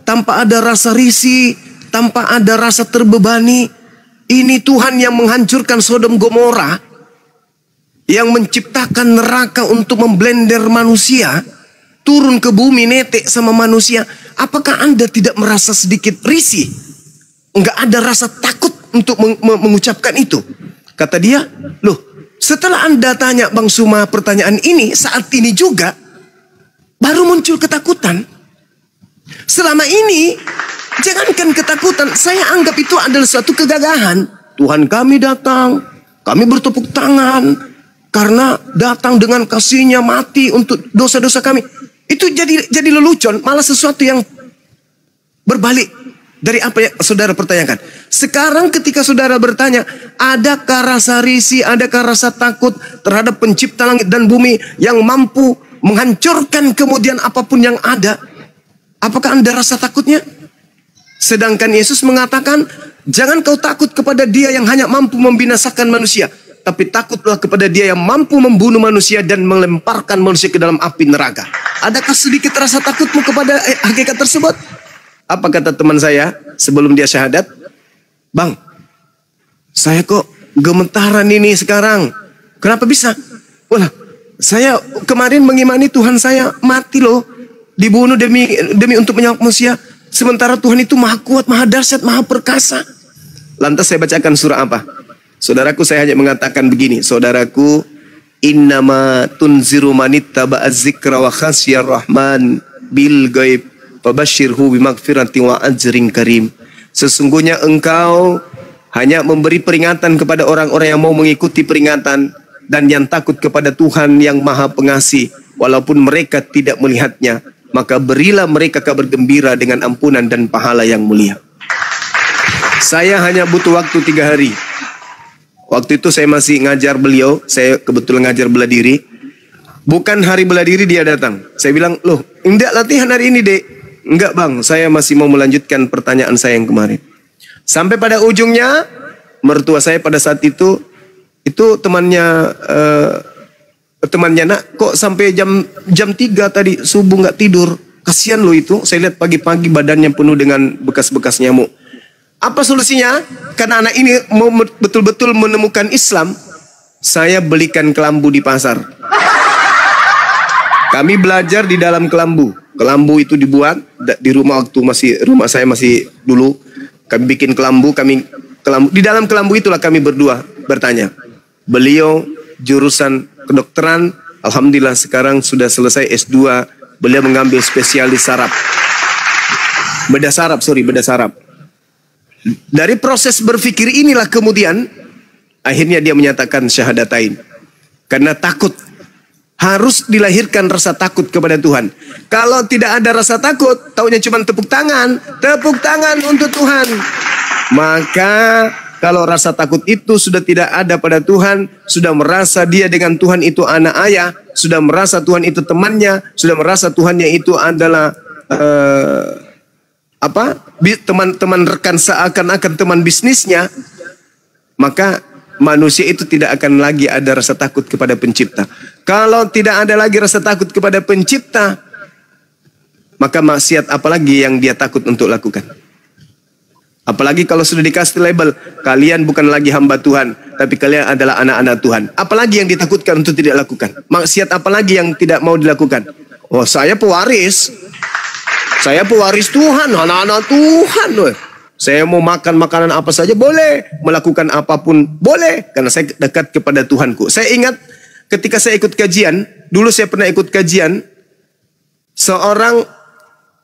Speaker 1: tanpa ada rasa risih, tanpa ada rasa terbebani? Ini Tuhan yang menghancurkan Sodom Gomora, yang menciptakan neraka untuk memblender manusia, turun ke bumi netek sama manusia. Apakah Anda tidak merasa sedikit risih? Enggak ada rasa takut untuk mengucapkan itu? Kata dia, loh, setelah Anda tanya Bang Suma pertanyaan ini, saat ini juga baru muncul ketakutan. Selama ini jangankan ketakutan, saya anggap itu adalah suatu kegagahan. Tuhan kami datang, kami bertepuk tangan karena datang dengan kasih-Nya mati untuk dosa-dosa kami. Itu jadi lelucon, malah sesuatu yang berbalik dari apa yang saudara pertanyakan. Sekarang ketika saudara bertanya, adakah rasa risih, adakah rasa takut terhadap pencipta langit dan bumi yang mampu menghancurkan kemudian apapun yang ada, apakah Anda rasa takutnya? Sedangkan Yesus mengatakan, jangan kau takut kepada dia yang hanya mampu membinasakan manusia, tapi takutlah kepada dia yang mampu membunuh manusia dan melemparkan manusia ke dalam api neraka. Adakah sedikit rasa takutmu kepada hakikat tersebut? Apa kata teman saya sebelum dia syahadat? Bang, saya kok gemetaran ini sekarang. Kenapa bisa? Wah, saya kemarin mengimani Tuhan saya mati loh, dibunuh demi untuk menyelamatkan manusia. Sementara Tuhan itu maha kuat, maha dahsyat, maha perkasa. Lantas saya bacakan surah apa? Saudaraku, saya hanya mengatakan begini. Saudaraku, innama tunziru manittaba'a dzikra wa khasyar rahman bil ghaib fabashshirhu bimaghfirati wa ajrin karim. Sesungguhnya engkau hanya memberi peringatan kepada orang-orang yang mau mengikuti peringatan dan yang takut kepada Tuhan yang Maha Pengasih, walaupun mereka tidak melihatnya, maka berilah mereka kabar gembira dengan ampunan dan pahala yang mulia. Saya hanya butuh waktu 3 hari. Waktu itu saya masih ngajar beliau, saya kebetulan ngajar bela diri. Bukan hari bela diri dia datang. Saya bilang, loh, enggak latihan hari ini, Dek. Enggak, Bang, saya masih mau melanjutkan pertanyaan saya yang kemarin. Sampai pada ujungnya, mertua saya pada saat itu temannya nak, kok sampai jam 3 tadi subuh nggak tidur. Kasihan loh itu. Saya lihat pagi-pagi badannya penuh dengan bekas-bekas nyamuk. Apa solusinya? Karena anak ini mau betul-betul menemukan Islam, saya belikan kelambu di pasar. Kami belajar di dalam kelambu. Kelambu itu dibuat di rumah waktu rumah saya masih dulu. Kami bikin kelambu, di dalam kelambu itulah kami berdua bertanya. Beliau jurusan kedokteran, alhamdulillah sekarang sudah selesai S2. Beliau mengambil spesialis saraf. Bedah saraf. Dari proses berpikir inilah kemudian akhirnya dia menyatakan syahadatain. Karena takut. Harus dilahirkan rasa takut kepada Tuhan. Kalau tidak ada rasa takut, taunya cuma tepuk tangan untuk Tuhan. Maka kalau rasa takut itu sudah tidak ada pada Tuhan, sudah merasa dia dengan Tuhan itu anak ayah, sudah merasa Tuhan itu temannya, sudah merasa Tuhannya itu adalah teman-teman rekan, seakan-akan teman bisnisnya, maka manusia itu tidak akan lagi ada rasa takut kepada pencipta. Kalau tidak ada lagi rasa takut kepada pencipta, maka maksiat apalagi yang dia takut untuk lakukan? Apalagi kalau sudah dikasih label, kalian bukan lagi hamba Tuhan, tapi kalian adalah anak-anak Tuhan. Apalagi yang ditakutkan untuk tidak lakukan? Maksiat apalagi yang tidak mau dilakukan? Oh, saya pewaris. Saya pewaris Tuhan, anak-anak Tuhan. Saya mau makan makanan apa saja boleh, melakukan apapun boleh, karena saya dekat kepada Tuhanku. Saya ingat ketika saya ikut kajian, dulu saya pernah ikut kajian, seorang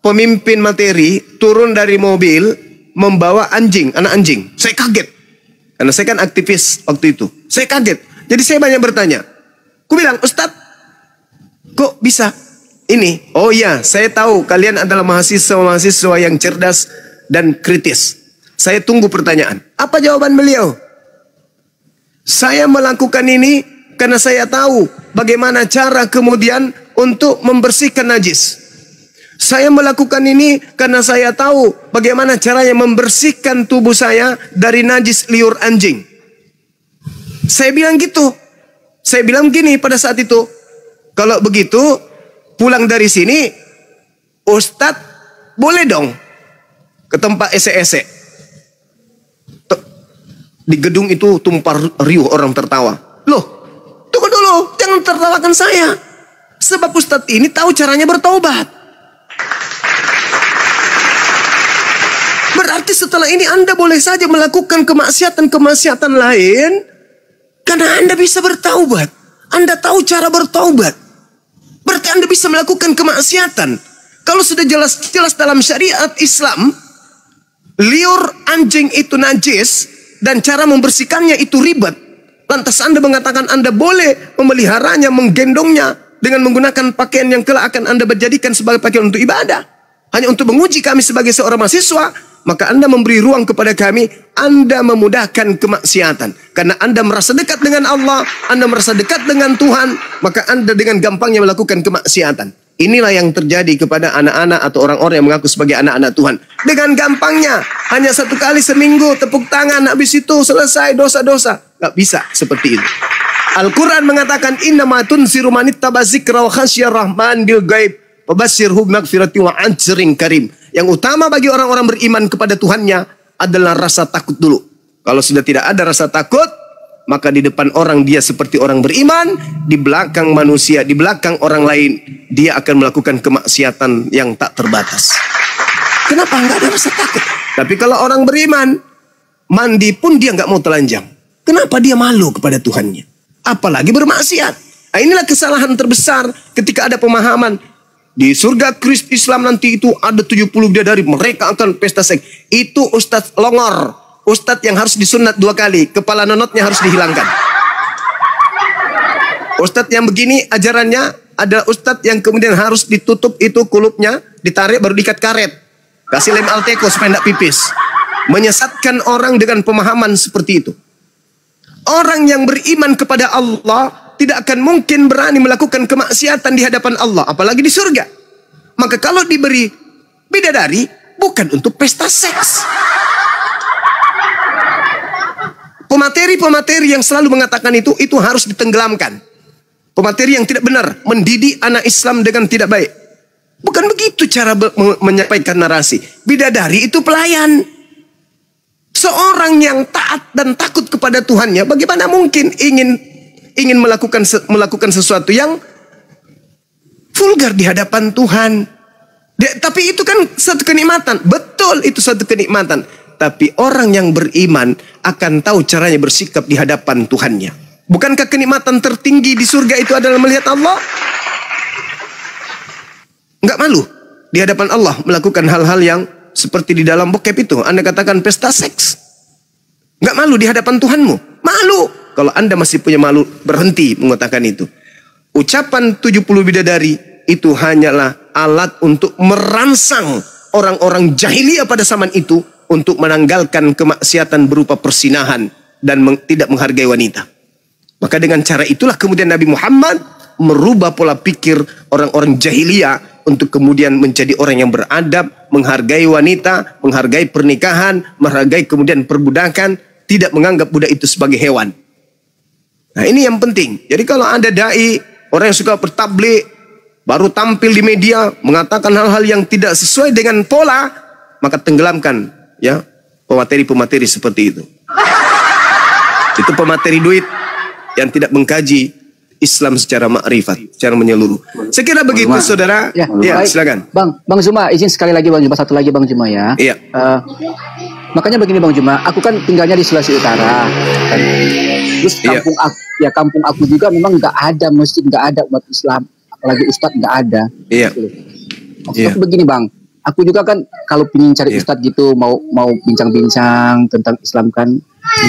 Speaker 1: pemimpin materi turun dari mobil membawa anjing, anak anjing. Saya kaget, karena saya kan aktivis waktu itu. Saya kaget, jadi saya banyak bertanya. Aku bilang, Ustadz, kok bisa ini? Oh iya, saya tahu kalian adalah mahasiswa yang cerdas dan kritis. Saya tunggu pertanyaan. Apa jawaban beliau? Saya melakukan ini karena saya tahu bagaimana cara kemudian untuk membersihkan najis. Saya melakukan ini karena saya tahu bagaimana caranya membersihkan tubuh saya dari najis liur anjing. Saya bilang gitu. Saya bilang gini pada saat itu. Kalau begitu, pulang dari sini, Ustadz boleh dong ke tempat ese-ese. Di gedung itu tumpah riuh orang tertawa. Loh, tunggu dulu, jangan tertawakan saya. Sebab Ustadz ini tahu caranya bertaubat. Berarti setelah ini Anda boleh saja melakukan kemaksiatan lain, karena Anda bisa bertaubat. Anda tahu cara bertaubat. Berarti Anda bisa melakukan kemaksiatan. Kalau sudah jelas-jelas dalam syariat Islam, liur anjing itu najis dan cara membersihkannya itu ribet, lantas Anda mengatakan Anda boleh memeliharanya, menggendongnya dengan menggunakan pakaian yang kelak akan Anda berjadikan sebagai pakaian untuk ibadah, hanya untuk menguji kami sebagai seorang mahasiswa. maka Anda memberi ruang kepada kami, Anda memudahkan kemaksiatan. Karena Anda merasa dekat dengan Allah, Anda merasa dekat dengan Tuhan, maka Anda dengan gampangnya melakukan kemaksiatan. Inilah yang terjadi kepada anak-anak atau orang-orang yang mengaku sebagai anak-anak Tuhan. Dengan gampangnya, hanya 1 kali seminggu, tepuk tangan, habis itu selesai dosa-dosa. Gak bisa seperti itu. Al-Quran mengatakan, innama tunziru manittaba zikra wa khasyar rahman bil gaib, fabashshirhu bimaghfirati wa ajrin karim. Yang utama bagi orang-orang beriman kepada Tuhannya adalah rasa takut dulu. Kalau sudah tidak ada rasa takut, maka di depan orang dia seperti orang beriman, di belakang manusia, di belakang orang lain, dia akan melakukan kemaksiatan yang tak terbatas. Kenapa enggak ada rasa takut? Tapi kalau orang beriman, mandi pun dia enggak mau telanjang. Kenapa dia malu kepada Tuhannya? Apalagi bermaksiat. Nah, inilah kesalahan terbesar ketika ada pemahaman di surga Kristus Islam nanti itu ada 70 bidadari, mereka akan pesta seks. Itu Ustadz Longor, Ustadz yang harus disunat 2 kali, kepala nonotnya harus dihilangkan. Ustadz yang begini ajarannya ada Ustadz yang kemudian harus ditutup itu kulupnya, ditarik baru diikat karet, kasih lem Alteco supaya tidak pipis. Menyesatkan orang dengan pemahaman seperti itu. Orang yang beriman kepada Allah tidak akan mungkin berani melakukan kemaksiatan di hadapan Allah, apalagi di surga. Maka kalau diberi bidadari, bukan untuk pesta seks. Pemateri-pemateri yang selalu mengatakan itu harus ditenggelamkan. Pemateri yang tidak benar, mendidik anak Islam dengan tidak baik. Bukan begitu cara menyampaikan narasi. Bidadari itu pelayan. Seorang yang taat dan takut kepada Tuhannya, bagaimana mungkin ingin melakukan sesuatu yang vulgar di hadapan Tuhan? Tapi itu kan satu kenikmatan. Betul, itu satu kenikmatan. Tapi orang yang beriman akan tahu caranya bersikap di hadapan Tuhannya. Bukankah kenikmatan tertinggi di surga itu adalah melihat Allah? Enggak malu di hadapan Allah melakukan hal-hal yang seperti di dalam bokep itu. Anda katakan pesta seks. Enggak malu di hadapan Tuhanmu? Malu. Kalau Anda masih punya malu, berhenti mengatakan itu. Ucapan 70 bidadari itu hanyalah alat untuk merangsang orang-orang jahiliyah pada zaman itu untuk menanggalkan kemaksiatan berupa persinahan dan tidak menghargai wanita. Maka dengan cara itulah kemudian Nabi Muhammad merubah pola pikir orang-orang jahiliyah untuk kemudian menjadi orang yang beradab, menghargai wanita, menghargai pernikahan, menghargai kemudian perbudakan, tidak menganggap budak itu sebagai hewan. Nah, ini yang penting. Jadi kalau ada dai, orang yang suka bertablik, baru tampil di media mengatakan hal-hal yang tidak sesuai dengan pola, maka tenggelamkan ya pemateri-pemateri seperti itu. Itu pemateri duit yang tidak mengkaji Islam secara makrifat, secara menyeluruh. Saya kira begitu, saudara. Ya, silakan.
Speaker 6: Bang Zuma, izin sekali lagi Bang Zuma, satu lagi Bang Zuma ya.
Speaker 1: Iya.
Speaker 6: Makanya begini Bang Zuma, aku kan tinggalnya di Sulawesi Utara. Kan. Terus kampung aku juga memang nggak ada masjid, nggak ada umat Islam, apalagi ustadz nggak ada. Iya. Maksudnya begini Bang, aku juga kan kalau pingin cari ustadz gitu, mau bincang-bincang tentang Islam kan,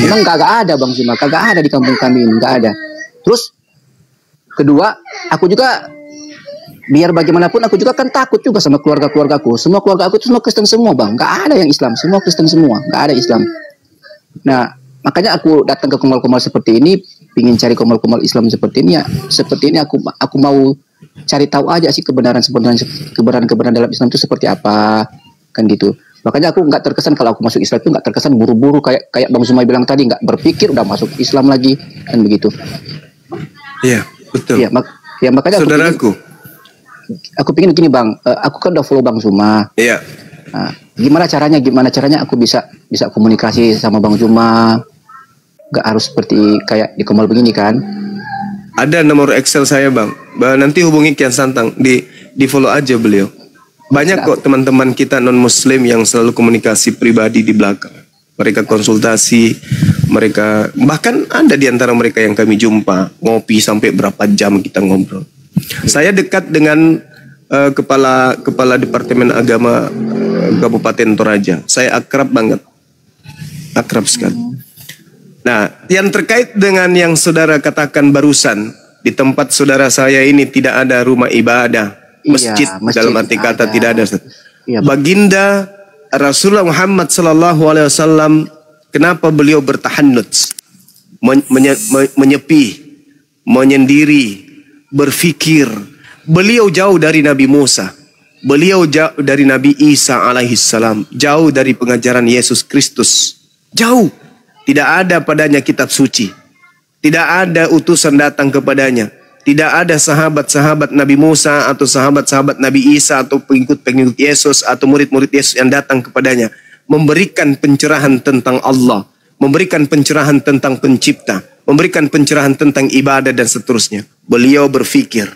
Speaker 6: memang kagak ada Bang Zuma, kagak ada di kampung kami ini, nggak ada. Terus kedua, aku juga biar bagaimanapun aku juga kan takut juga sama keluarga-keluargaku. Semua keluarga aku itu semua Kristen semua Bang, nggak ada yang Islam, semua Kristen semua, nggak ada Islam. Nah, makanya aku datang ke Komal-Komal seperti ini, pingin cari Komal-Komal Islam seperti ini ya. Seperti ini aku mau cari tahu aja sih kebenaran dalam Islam itu seperti apa, kan gitu. Makanya aku nggak terkesan kalau aku masuk Islam itu nggak terkesan buru-buru kayak Bang Zumai bilang tadi, nggak berpikir udah masuk Islam lagi, kan begitu.
Speaker 1: Iya, betul.
Speaker 6: Ya makanya
Speaker 1: saudaraku,
Speaker 6: aku pingin gini Bang, aku kan udah follow Bang Zuma.
Speaker 1: Iya.
Speaker 6: Nah, gimana caranya aku bisa komunikasi sama Bang Zuma? Gak harus seperti kayak di Komal begini kan?
Speaker 1: Ada nomor Excel saya Bang. Nanti hubungi Kian Santang, di follow aja beliau. Banyak kok teman-teman kita non Muslim yang selalu komunikasi pribadi di belakang. Mereka konsultasi, mereka bahkan ada di antara mereka yang kami jumpa ngopi sampai berapa jam kita ngobrol. Saya dekat dengan kepala Departemen Agama Kabupaten Toraja. Saya akrab banget, akrab sekali. Nah, yang terkait dengan yang saudara katakan barusan, di tempat saudara saya ini tidak ada rumah ibadah, masjid dalam arti kata tidak ada. Baginda Rasulullah Muhammad sallallahu alaihi wasallam, kenapa beliau bertahannud, menyepi, menyendiri, berfikir. Beliau jauh dari Nabi Musa, beliau jauh dari Nabi Isa alaihissalam, jauh dari pengajaran Yesus Kristus, jauh. Tidak ada padanya kitab suci, tidak ada utusan datang kepadanya, tidak ada sahabat-sahabat Nabi Musa atau sahabat-sahabat Nabi Isa atau pengikut-pengikut Yesus atau murid-murid Yesus yang datang kepadanya memberikan pencerahan tentang Allah, memberikan pencerahan tentang pencipta, memberikan pencerahan tentang ibadah dan seterusnya. Beliau berfikir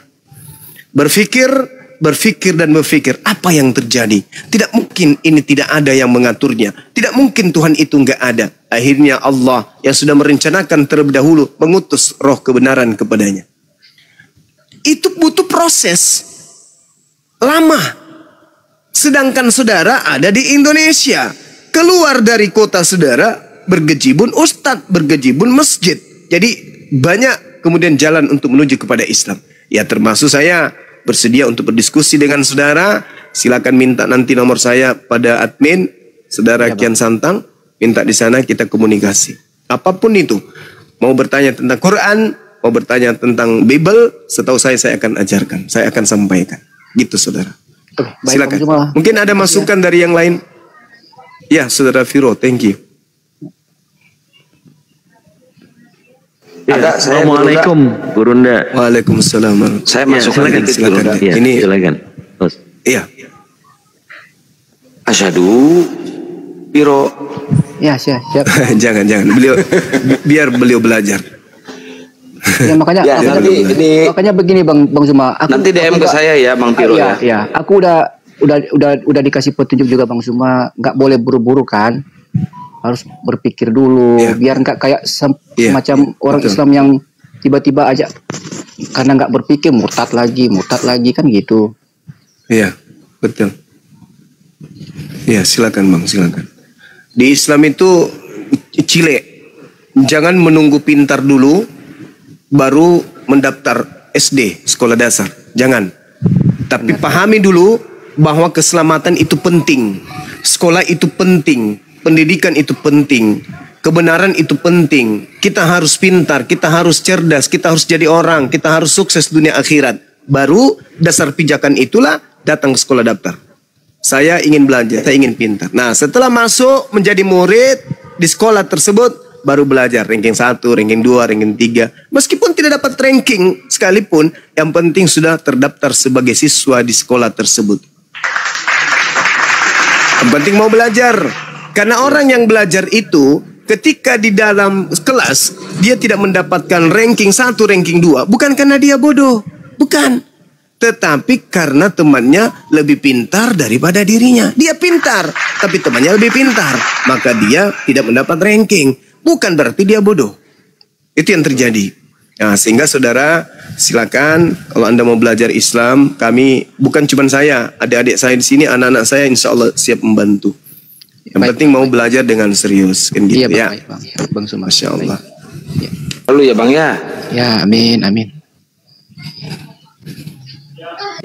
Speaker 1: dan berfikir apa yang terjadi. Tidak mungkin ini tidak ada yang mengaturnya. Tidak mungkin Tuhan itu enggak ada. Akhirnya Allah yang sudah merencanakan terlebih dahulu mengutus roh kebenaran kepadanya. Itu butuh proses lama. Sedangkan saudara ada di Indonesia. Keluar dari kota saudara, bergejibun ustadz, bergejibun masjid. Jadi banyak kemudian jalan untuk menuju kepada Islam. Ya termasuk saya bersedia untuk berdiskusi dengan saudara. Silakan minta nanti nomor saya pada admin, saudara
Speaker 6: Ya,
Speaker 1: Kian Santang. Minta di sana kita komunikasi. Apapun itu. Mau bertanya tentang Quran, mau bertanya tentang Bible, setahu saya akan ajarkan. Saya akan sampaikan. Gitu saudara.
Speaker 6: Baik,
Speaker 1: Silakan.
Speaker 6: Bang Juma.
Speaker 1: Mungkin ada masukan dari yang lain. Ya saudara Viro, thank you.
Speaker 4: Ada, saya
Speaker 7: Assalamualaikum, Gurunda.
Speaker 1: Waalaikumsalam.
Speaker 4: Saya
Speaker 7: Ya,
Speaker 4: masukkan
Speaker 7: silakan.
Speaker 4: dikit
Speaker 1: Silakan.
Speaker 4: Gurunda.
Speaker 7: Ya,
Speaker 1: Ini
Speaker 7: silakan. Terus.
Speaker 1: iya.
Speaker 4: Asyhadu Piro.
Speaker 6: Ya, siap.
Speaker 1: jangan. Biar beliau belajar.
Speaker 6: Ya, makanya
Speaker 4: Ya,
Speaker 6: makanya begini Bang Zuma.
Speaker 4: Nanti DM ke saya ya Bang Piro ya.
Speaker 6: Ya, aku udah dikasih petunjuk juga Bang Zuma, nggak boleh buru-buru kan. Harus berpikir dulu,
Speaker 1: Iya.
Speaker 6: biar nggak kayak
Speaker 1: Iya,
Speaker 6: semacam orang
Speaker 1: betul.
Speaker 6: Islam yang tiba-tiba aja karena nggak berpikir murtad lagi kan gitu.
Speaker 1: Iya, betul. Iya, silakan Bang, silakan. Di Islam itu cile. Jangan menunggu pintar dulu baru mendaftar SD, sekolah dasar. Jangan. Tapi pahami dulu bahwa keselamatan itu penting. Sekolah itu penting. Pendidikan itu penting. Kebenaran itu penting. Kita harus pintar, kita harus cerdas, kita harus jadi orang, kita harus sukses dunia akhirat. Baru dasar pijakan itulah datang ke sekolah daftar. Saya ingin belajar, saya ingin pintar. Nah, setelah masuk menjadi murid di sekolah tersebut, baru belajar ranking 1, ranking 2, ranking 3. Meskipun tidak dapat ranking sekalipun, yang penting sudah terdaftar sebagai siswa di sekolah tersebut. Yang penting mau belajar. Karena orang yang belajar itu ketika di dalam kelas dia tidak mendapatkan ranking 1, ranking 2, bukan karena dia bodoh, bukan. Tetapi karena temannya lebih pintar daripada dirinya. Dia pintar, tapi temannya lebih pintar, maka dia tidak mendapat ranking. Bukan berarti dia bodoh. Itu yang terjadi. Nah, sehingga saudara silakan kalau Anda mau belajar Islam, kami bukan cuma saya, adik-adik saya di sini, anak-anak saya insya Allah siap membantu. Yang penting mau belajar dengan serius kan gitu
Speaker 6: Iya Bang,
Speaker 1: ya.
Speaker 6: baik, Bang. Bang Zuma.
Speaker 1: Masya Allah.
Speaker 6: Baik. Ya.
Speaker 4: Lalu ya Bang ya.
Speaker 6: Ya, amin.